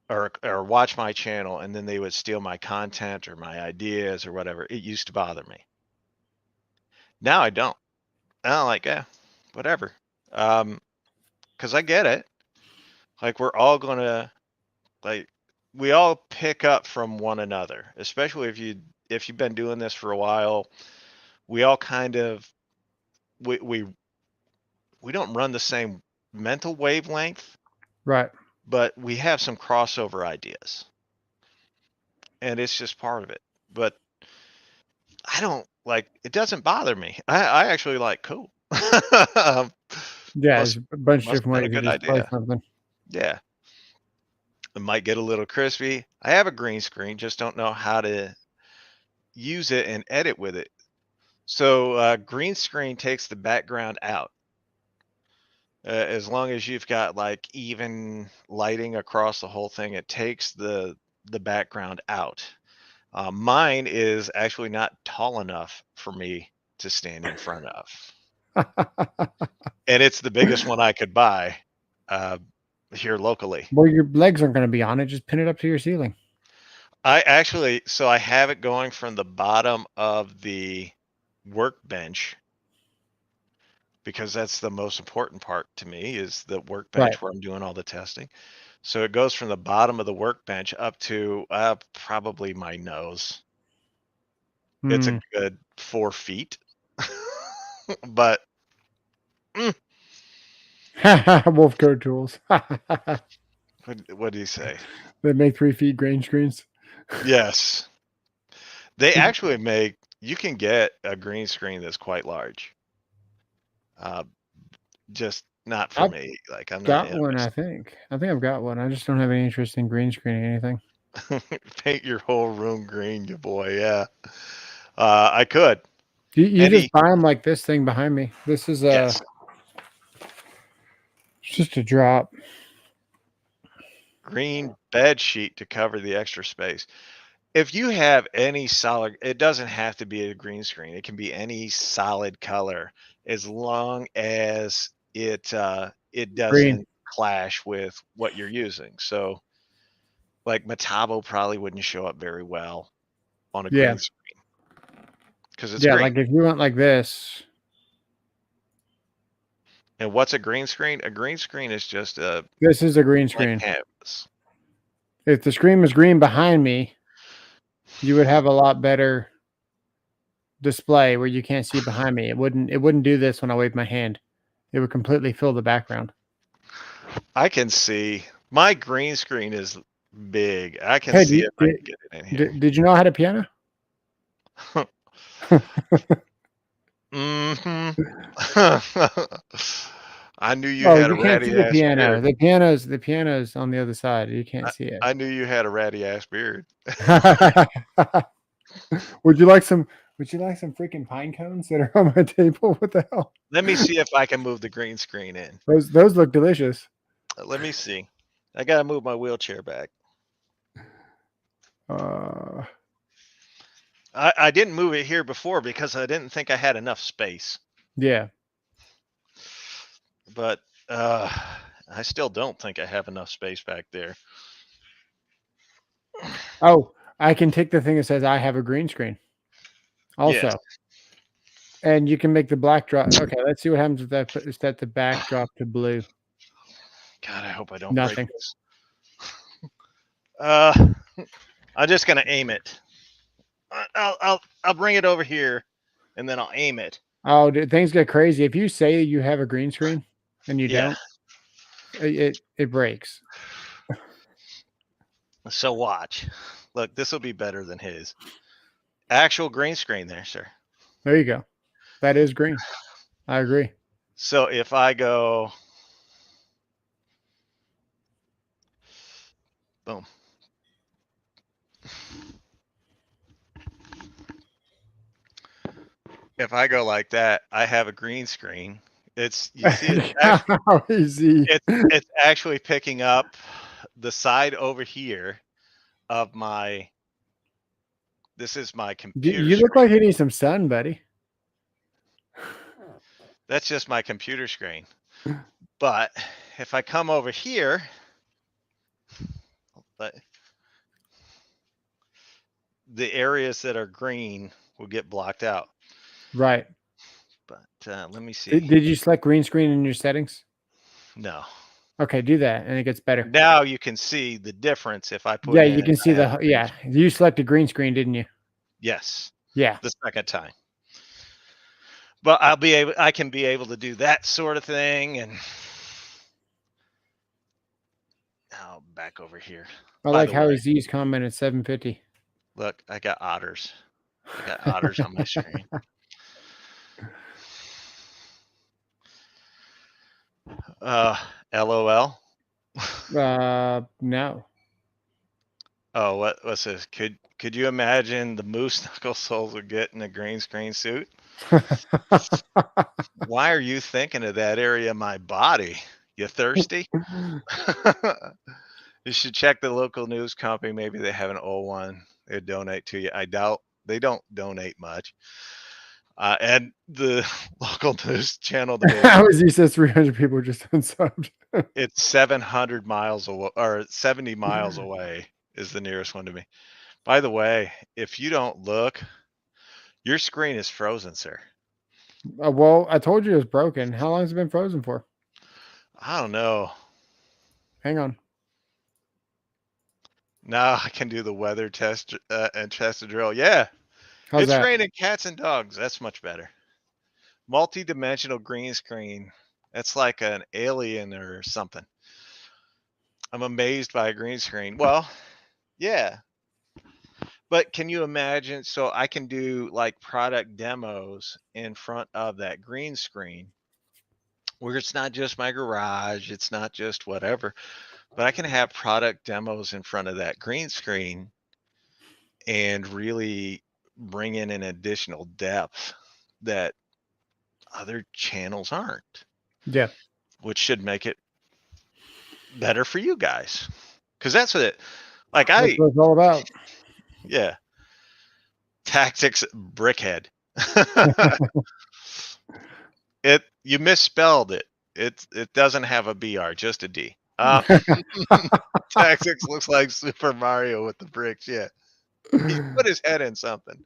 or watch my channel and then they would steal my content or my ideas or whatever, it used to bother me. Now I don't. I don't like, yeah, whatever. Because I get it. Like we're all gonna like we all pick up from one another, especially if you've been doing this for a while. We all kind of we we we don't run the same mental wavelength, Right. but we have some crossover ideas, and it's just part of it. But I don't like it. Doesn't bother me. I actually like cool. um, Yeah, must there's a bunch of must different have been a ways to good display idea. something. Yeah, it might get a little crispy. I have a green screen, just don't know how to use it and edit with it. So green screen takes the background out. As long as you've got like even lighting across the whole thing, it takes the background out. Mine is actually not tall enough for me to stand in front of, and it's the biggest one I could buy uh, here locally. Well, your legs aren't going to be on it. Just pin it up to your ceiling. I actually, so I have it going from the bottom of the workbench because that's the most important part to me is the Right. workbench where I'm doing all the testing. So it goes from the bottom of the workbench up to probably my nose. It's a Hmm. good 4 feet, but mm, Wolf code tools. what do you say? They make 3 feet grain screens. Yes, they actually make. You can get a green screen that's quite large. Uh, just not for I've me. Like I'm not got one, I interested. think. I think I've got one. I just don't have any interest in green screening anything. Paint your whole room green, you boy. Yeah, I could. You Any just buy them like this thing behind me. This is yes, just a drop. green bed sheet to cover the extra space. If you have any solid, it doesn't have to be a green screen. It can be any solid color as long as it Green. doesn't clash with what you're using. So like Metabo probably wouldn't show up very well on a Yeah. green screen because it's Yeah, green. like if you went like this. And what's a green screen? A green screen is just a This is a green blank screen. canvas. If the screen was green behind me, you would have a lot better display where you can't see behind me. It wouldn't do this when I wave my hand. It would completely fill the background. I can see. My green screen is big. I can Hey, see if I can get it in here. did you know I had a piano? Hmm. I knew you Oh, had a you can't see ratty the ass piano. beard. The piano's on the other side. You can't I, see it. I knew you had a ratty ass beard. Would you like some would you like some freaking pine cones that are on my table? What the hell? Let me see if I can move the green screen in. Those look delicious. Let me see. I gotta move my wheelchair back. Uh I didn't move it here before because I didn't think I had enough space. yeah. But I still don't think I have enough space back there. Oh, I can take the thing that says I have a green screen. Yes. Also. And you can make the black drop. Okay, let's see what happens if I set the backdrop to blue. God, I hope I don't break Nothing. this. Uh, I'm just gonna aim it. I'll bring it over here, and then I'll aim it. Oh, dude, things get crazy. If you say you have a green screen and you Yeah. don't, it breaks. So watch. Look, this will be better than his actual green screen there, sir. There you go. That is green. I agree. So if I go, boom. If I go like that, I have a green screen. It's you see it's actually How easy. it's actually picking up the side over here of my this is my computer You look like screen. you need some sun, buddy. That's just my computer screen. But if I come over here, but the areas that are green will get blocked out. Right. But let me see. Did you select green screen in your settings? No. Okay, do that, and it gets better. Now you can see the difference if I Yeah, put you in can see I have a the green yeah. screen. You selected green screen, didn't you? Yes, Yeah. the second time. But I can be able to do that sort of thing and now back over here. I By like the way, Howie Z's comment at 750. look, I got otters. I got otters on my screen. Uh, LOL. No. Oh, what's this? Could you imagine the Moose Knuckle Souls would get in a green screen suit? Why are you thinking of that area of my body? You thirsty? You should check the local news company. Maybe they have an old one. They donate to you. I doubt they don't donate much. And the local news channel to me, Howie Z says 300 people just unsubbed. it's 700 miles away or 70 miles away is the nearest one to me. By the way, if you don't look, your screen is frozen, sir. Well, I told you it was broken. How long has it been frozen for? I don't know. Hang on. Now I can do the weather test and test the drill. Yeah, How's it's that? raining cats and dogs. That's much better. Multi-dimensional green screen. That's like an alien or something. I'm amazed by a green screen. Well, yeah. But can you imagine? So I can do like product demos in front of that green screen where it's not just my garage, it's not just whatever, but I can have product demos in front of that green screen and really bring in an additional depth that other channels aren't, Yeah. which should make it better for you guys. Cause that's what it, like That's what it's all about. yeah, tactics brickhead. You misspelled it. It doesn't have a BR, just a D. Tactics looks like Super Mario with the bricks. Yeah, he put his head in something.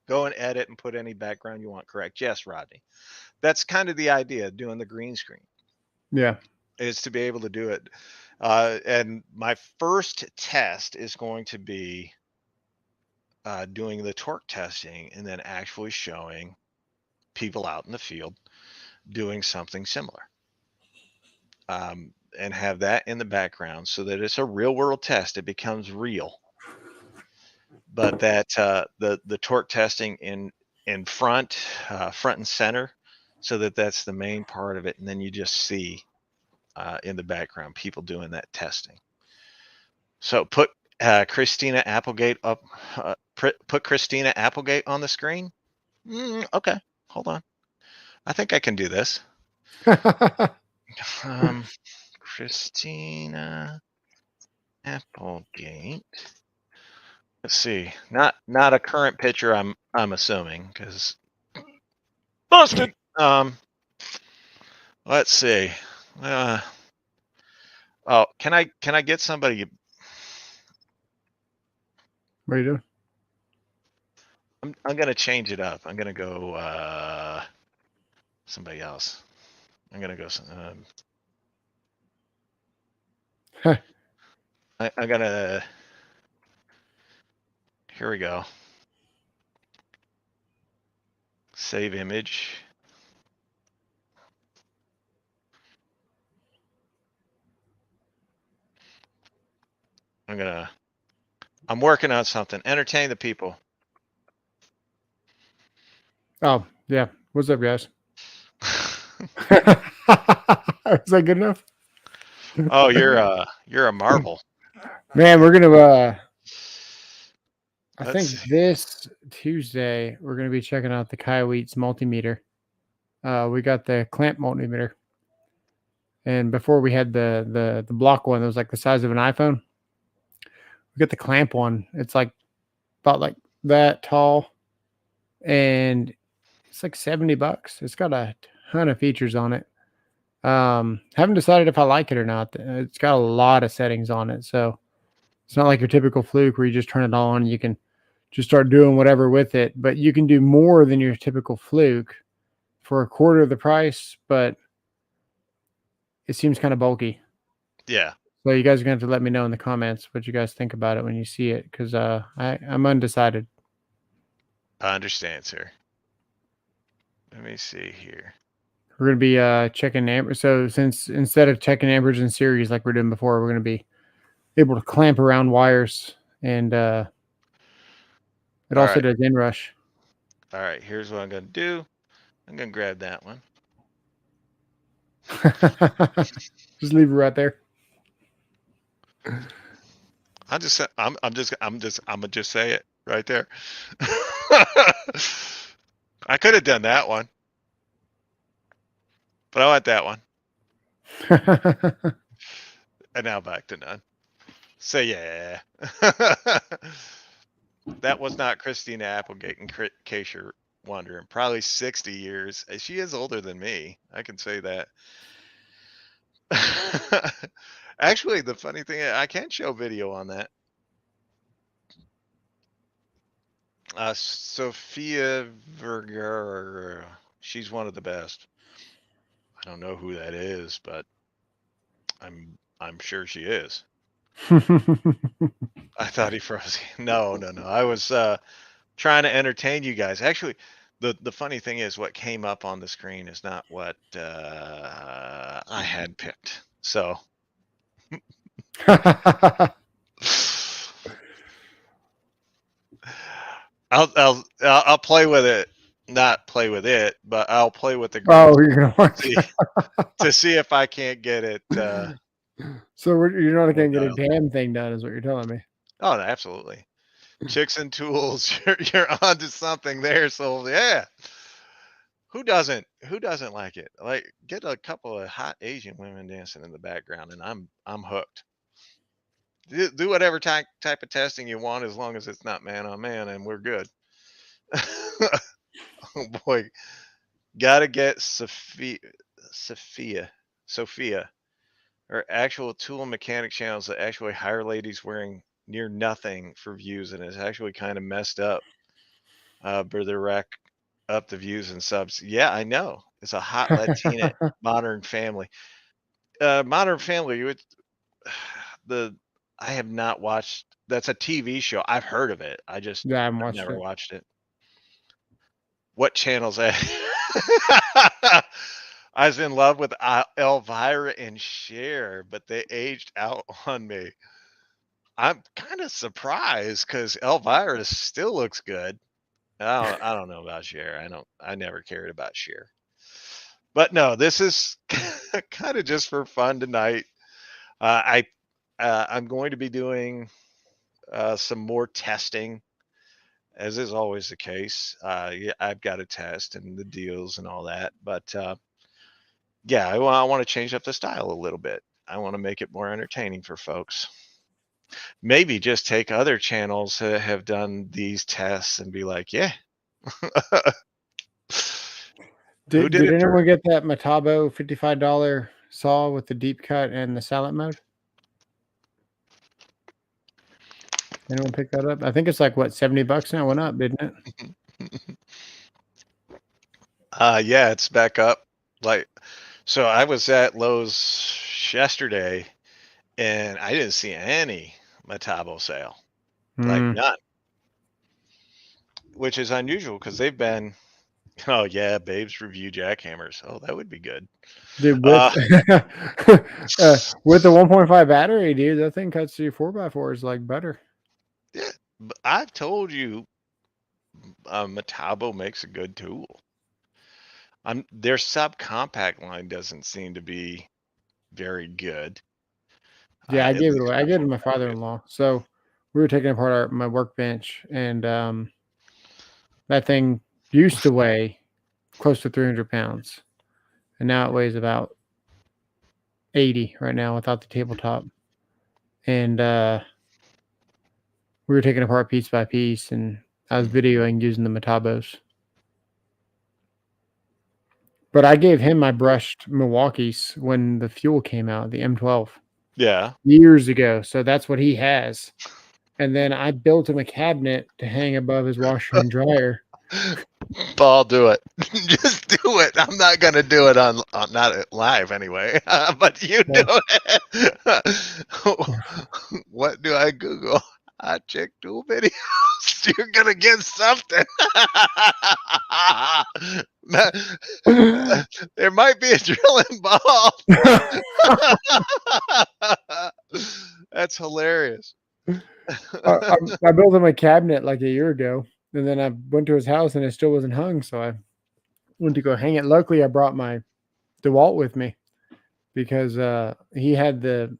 Go and edit and put any background you want. Correct. Yes, Rodney. That's kind of the idea, doing the green screen. Yeah. is to be able to do it. And my first test is going to be doing the torque testing and then actually showing people out in the field doing something similar. And have that in the background so that it's a real world test. It becomes real, but that the torque testing in front and center, so that that's the main part of it, and then you just see in the background people doing that testing. So put Christina Applegate up. Put Christina Applegate on the screen. Okay, hold on. I think I can do this. Christina Applegate. Let's see. Not a current picture. I'm assuming because busted. Let's see. Oh, can I get somebody? What are you doing? I'm gonna change it up. I'm gonna go somebody else. I'm gonna go. I'm gonna. Here we go. Save image. I'm working on something. Entertain the people. Oh, yeah. What's up, guys? Is that good enough? Oh, you're a marvel. Man, we're gonna I Let's think see. this Tuesday we're gonna be checking out the Kioweets multimeter. We got the clamp multimeter. And before we had the block one that was like the size of an iPhone. We got the clamp one. It's like about like that tall. And it's like $70. It's got a ton of features on it. Haven't decided if I like it or not. It's got a lot of settings on it, so it's not like your typical Fluke where you just turn it on and you can just start doing whatever with it. But you can do more than your typical Fluke for a quarter of the price, but it seems kind of bulky. Yeah, So you guys are going to have to let me know in the comments what you guys think about it when you see it, because I'm undecided. I understand, sir. Let me see here. We're going to be checking amperage. So since instead of checking amperage in series like we're doing before, we're going to be able to clamp around wires, and it All also right. does inrush. All right. Here's what I'm gonna do. I'm gonna grab that one. Just leave it right there. I'm gonna just say it right there. I could have done that one, but I want that one. And now back to none. So yeah. That was not Christina Applegate, in case you're wondering. Probably 60 years. She is older than me. I can say that. Actually, the funny thing, I can show video on that. Sophia Vergara. She's one of the best. I don't know who that is, but I'm sure she is. I thought he froze. No, no, no. I was trying to entertain you guys. Actually, the funny thing is, what came up on the screen is not what I had picked. So I'll play with it. Not play with it, but I'll play with the green Oh, you're gonna watch. screen to see if I can't get it. So you're not Get gonna it get a dialed. damn thing done, is what you're telling me. Oh, absolutely. Chicks and tools. You're onto something there. So yeah. Who doesn't like it? Like, get a couple of hot Asian women dancing in the background, and I'm hooked. Do whatever type of testing you want, as long as it's not man on man, and we're good. Oh boy, gotta get Sophia, or actual tool and mechanic channels that actually hire ladies wearing near nothing for views, and it's actually kind of messed up. But they rack up the views and subs. Yeah, I know. It's a hot Latina modern family. Modern Family. The I have not watched. That's a TV show. I've heard of it. Yeah, I haven't I've watched never it. watched it. What channel's that? I was in love with Elvira and Cher, but they aged out on me. I'm kind of surprised because Elvira still looks good. I don't know about Cher. I never cared about Cher. But no, this is kind of just for fun tonight. I'm going to be doing some more testing, as is always the case. Yeah, I've got to test and the deals and all that. But yeah, I want to change up the style a little bit. I want to make it more entertaining for folks. Maybe just take other channels that have done these tests and be like, yeah, who did Did it anyone first? get that Metabo $55 saw with the deep cut and the silent mode? Anyone pick that up? I think it's like what, $70 now. Went up, didn't it? Yeah, it's back up. Like, so I was at Lowe's yesterday and I didn't see any Metabo sale, like Mm. none, which is unusual because they've been. Oh yeah, Babes review jackhammers. Oh, that would be good. Dude, Uh, with the 1.5 battery, dude, that thing cuts through 4x4s like butter. yeah, but I've told you, Metabo makes a good tool. Their subcompact line doesn't seem to be very good. Yeah, I At gave it least away. I not gave it for to what my I use. father-in-law. So we were taking apart my workbench, and that thing used to weigh close to 300 pounds, and now it weighs about 80 right now without the tabletop. And we were taking apart piece by piece, and I was videoing using the Metabos. But I gave him my brushed Milwaukee's when the fuel came out, the M12, Yeah, years ago. So that's what he has. And then I built him a cabinet to hang above his washer and dryer. Paul, do it. Just do it. I'm not gonna do it on not live anyway, but you do Well, it. What do I Google? I check tool videos. You're gonna get something. There might be a drill involved. That's hilarious. I built him a cabinet like a year ago, and then I went to his house and it still wasn't hung. So I went to go hang it. Luckily, I brought my DeWalt with me because he had the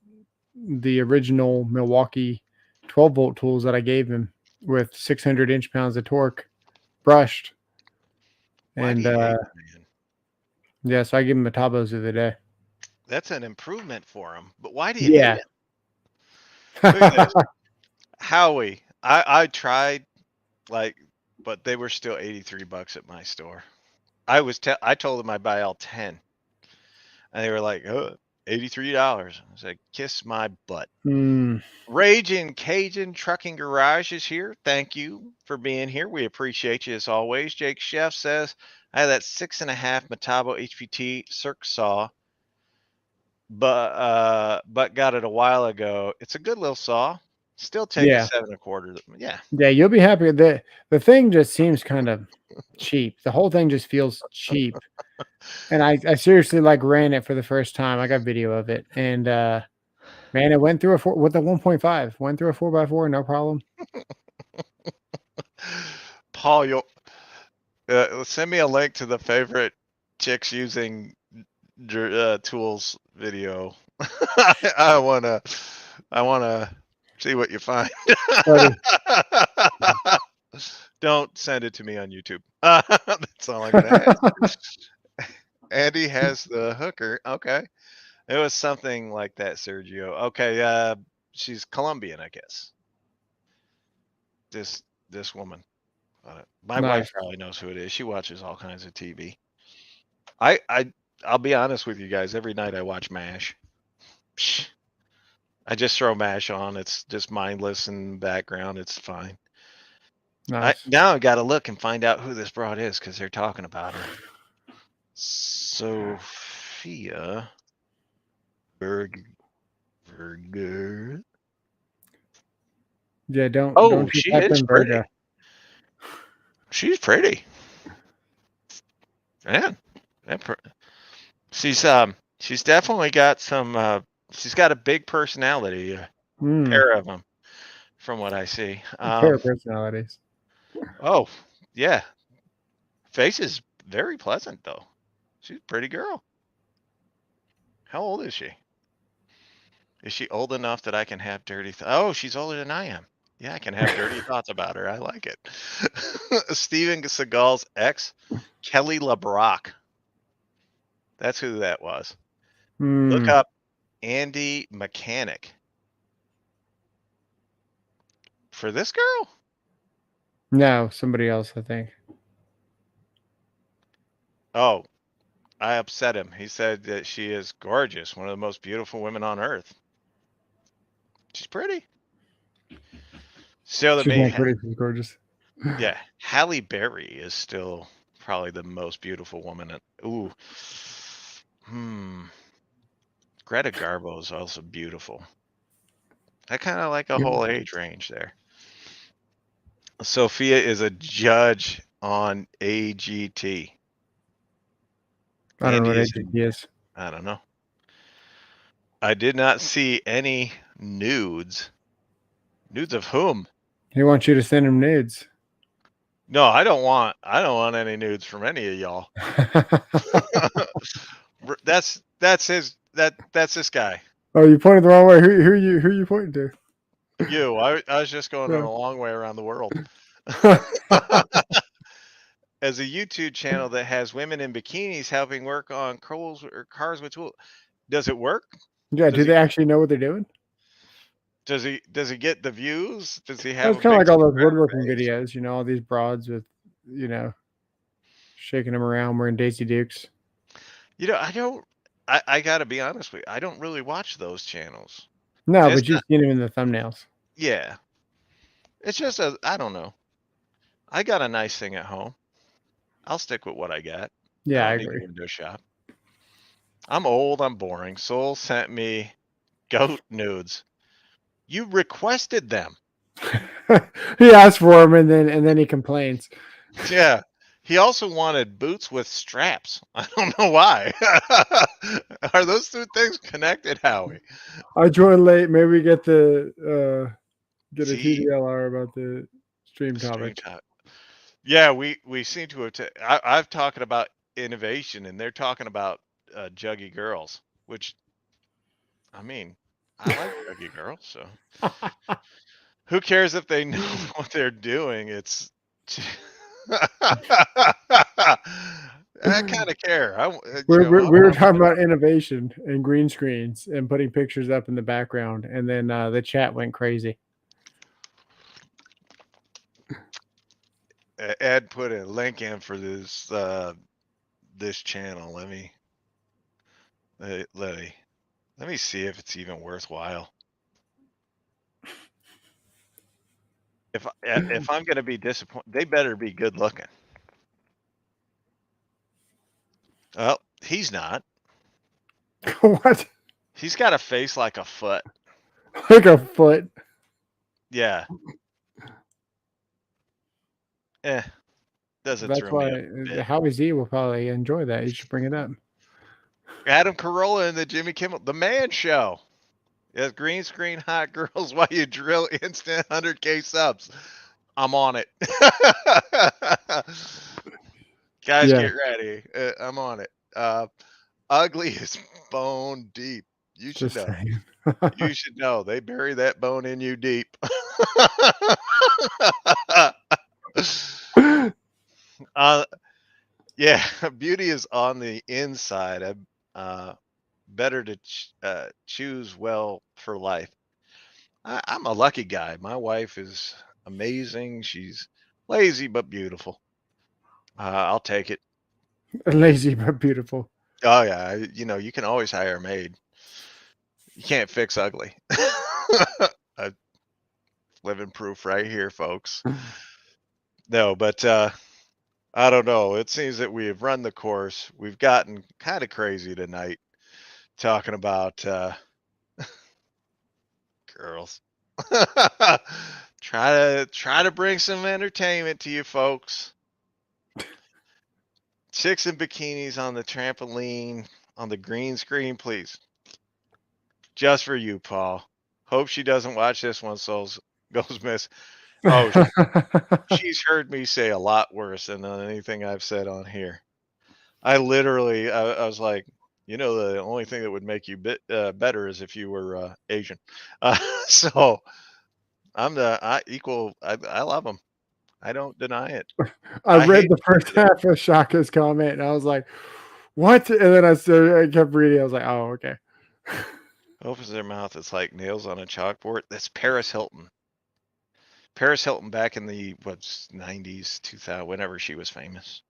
original Milwaukee 12-volt tools that I gave him with 600 inch-pounds of torque brushed. Why do And you hate the man? yeah, so I gave him a Tabos the other day. That's an improvement for him. But why do you hate Yeah. it? Look at this. Howie. I tried like but they were still $83 at my store. I told them I'd buy all 10. And they were like, "Oh, $83." I was like, "Kiss my butt." Mm, Raging Cajun Trucking Garage is here. Thank you for being here. We appreciate you as always. Jake Chef says, I had that 6.5 Metabo HPT Cirque saw, but got it a while ago. It's a good little saw. Still take a yeah. 7.25. Yeah. Yeah, you'll be happy. The thing just seems kind of cheap. The whole thing just feels cheap. And I seriously like ran it for the first time. I got video of it. And man, it went through a four with the 1.5. Went through a 4x4, no problem. Paul, you'll send me a link to the favorite chicks using tools video. I wanna I wanna see what you find. Buddy. Don't send it to me on YouTube. That's all I'm gonna ask. Andy has the hooker. Okay. It was something like that, Sergio. Okay, she's Colombian, I guess. This woman. My wife Nice. probably knows who it is. She watches all kinds of TV. I'll be honest with you guys. Every night I watch MASH. Psh, I just throw MASH on. It's just mindless in background. It's fine. Nice. Now I got to look and find out who this broad is because they're talking about her. Sophia. Burger. Yeah, Oh, don't just she type is in Virgo. pretty. She's pretty. Man, that she's definitely got some she's got a big personality, a Hmm. pair of them from what I see. Pair of personalities. Oh, yeah. Face is very pleasant though. She's a pretty girl. How old is she? Is she old enough that I can have oh, she's older than I am. Yeah, I can have dirty thoughts about her. I like it. Steven Seagal's ex, Kelly LeBrock. That's who that was. Look Hmm. up Andy Mechanic. For this girl? No, somebody else, I think. Oh, I upset him. He said that she is gorgeous, one of the most beautiful women on earth. She's pretty. So to She's me, not pretty. She's gorgeous. yeah, Halle Berry is still probably the most beautiful woman. Ooh, hmm. Greta Garbo is also beautiful. I kind of like a Yep. whole age range there. Sophia is a judge on AGT. I don't know what Andy is AGT in, is. I don't know. I did not see any nudes. Nudes of whom? He wants you to send him nudes. No, I don't want any nudes from any of y'all. That's this guy. Oh, you pointed the wrong way. Who are you pointing to? You. I was just going on Yeah. a long way around the world. As a YouTube channel that has women in bikinis helping work on cars with tools. Does it work? Yeah, do Does he they actually know what they're doing? does he get the views? Does he have That's a kind of big like all those subscriber woodworking base? videos, all these broads with, shaking them around wearing Daisy Dukes. I don't. I got to be honest with you. I don't really watch those channels. No, And it's but not. you've seen them in the thumbnails. Yeah, it's just I don't know. I got a nice thing at home. I'll stick with what I got. I Yeah, I don't need agree. to window shop. I'm old. I'm boring. Soul sent me goat nudes. You requested them. He asks for them and then he complains. Yeah. He also wanted boots with straps. I don't know why. Are those two things connected, Howie? I joined late. Maybe we get a See TDLR about the stream the stream topic. time. Yeah, we seem to have. I've talking about innovation, and they're talking about juggy girls, which I mean, I like juggy girls. So who cares if they know what they're doing? It's I kind of care. We were I talking want about innovation and green screens and putting pictures up in the background, and then the chat went crazy. Ed put a link in for this channel. Let me let me see if it's even worthwhile. If I'm going to be disappointed, they better be good looking. Well, he's not. What? He's got a face like a foot. Like a foot? Yeah. Eh, doesn't That's throw me why a bit. Howie Z will probably enjoy that. You should bring it up. Adam Carolla and the Jimmy Kimmel, the Man Show. Yes, green screen hot girls while you drill instant 100K subs. I'm on it. Guys, Yeah, get ready. I'm on it. Ugly is bone deep. You should just know. saying. You should know. They bury that bone in you deep. uh, yeah, beauty is on the inside. Better to choose well for life. I'm a lucky guy. My wife is amazing. She's lazy but beautiful. I'll take it. Lazy but beautiful. Oh yeah, you can always hire a maid. You can't fix ugly. I living proof right here, folks. No, but I don't know. It seems that we have run the course. We've gotten kind of crazy tonight. talking about girls. Try to bring some entertainment to you folks. Chicks in bikinis on the trampoline on the green screen, please. Just for you, Paul. Hope she doesn't watch this one, souls goes miss. Oh, she's heard me say a lot worse than anything I've said on here. I literally, I was like, the only thing that would make you better is if you were Asian. So I love them. I don't deny it. I I read hate the when first they do that. half of Shaka's comment and I was like, what? And then I kept reading. I was like, oh, okay. Opens their mouth. It's like nails on a chalkboard. That's Paris Hilton. Paris Hilton back in the what's 90s, 2000, whenever she was famous.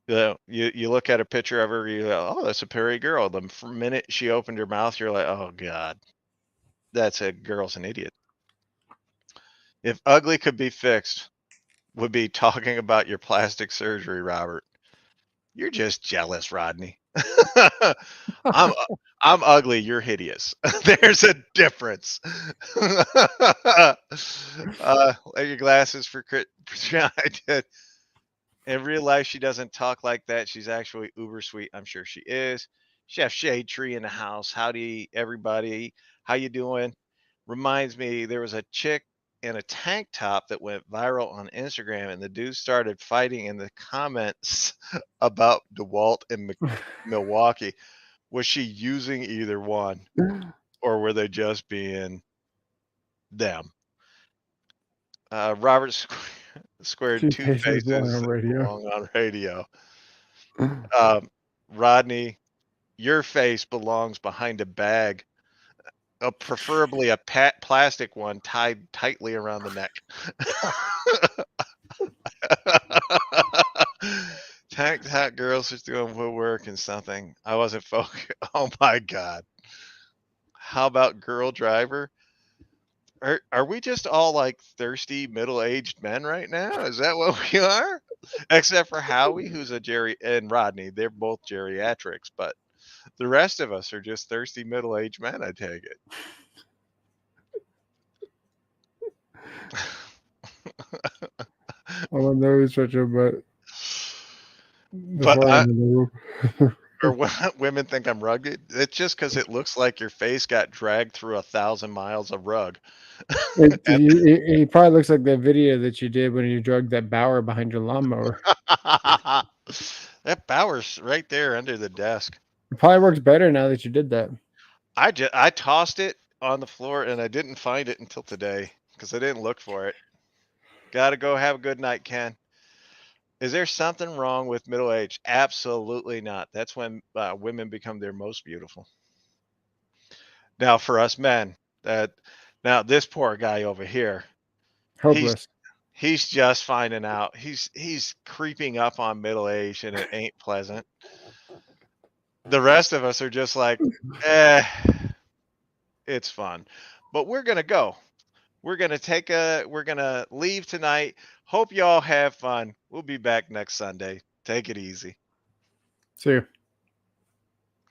You look at a picture of her, you go, oh, that's a pretty girl. The minute she opened her mouth, you're like, oh God, that's a girl's an idiot. If ugly could be fixed, would be talking about your plastic surgery, Robert. You're just jealous, Rodney. I'm I'm ugly. You're hideous. There's a difference. Your glasses for I did. In real life, she doesn't talk like that. She's actually uber sweet. I'm sure she is. Chef Shade Tree in the house. Howdy, everybody. How you doing? Reminds me, there was a chick in a tank top that went viral on Instagram, and the dude started fighting in the comments about DeWalt and Milwaukee. Was she using either one, or were they just being them? Robert squared She two faces belong faces on that radio. belong on radio. Um, Rodney, your face belongs behind a bag, preferably a plastic one tied tightly around the neck. Tank top girls just doing woodwork and something. I wasn't focused. Oh my God. How about girl driver? Are we just all like thirsty middle-aged men right now? Is that what we are? Except for Howie, who's a and Rodney. They're both geriatrics, but the rest of us are just thirsty middle-aged men, I take it. I want to stretch your butt But before I'm in the room. or women think I'm rugged. It's just because it looks like your face got dragged through 1,000 miles of rug. And It probably looks like that video that you did when you drug that Bauer behind your lawnmower. that Bauer's right there under the desk. It probably works better now that you did that. I tossed it on the floor and I didn't find it until today because I didn't look for it. Gotta go. Have a good night, Ken. Is there something wrong with middle age? Absolutely not. That's when women become their most beautiful. Now, for us men, that now this poor guy over here, he's Hopeless. he's just finding out. He's creeping up on middle age, and it ain't pleasant. The rest of us are just like, eh, it's fun. But we're gonna go. We're gonna leave tonight. Hope y'all have fun. We'll be back next Sunday. Take it easy. See you.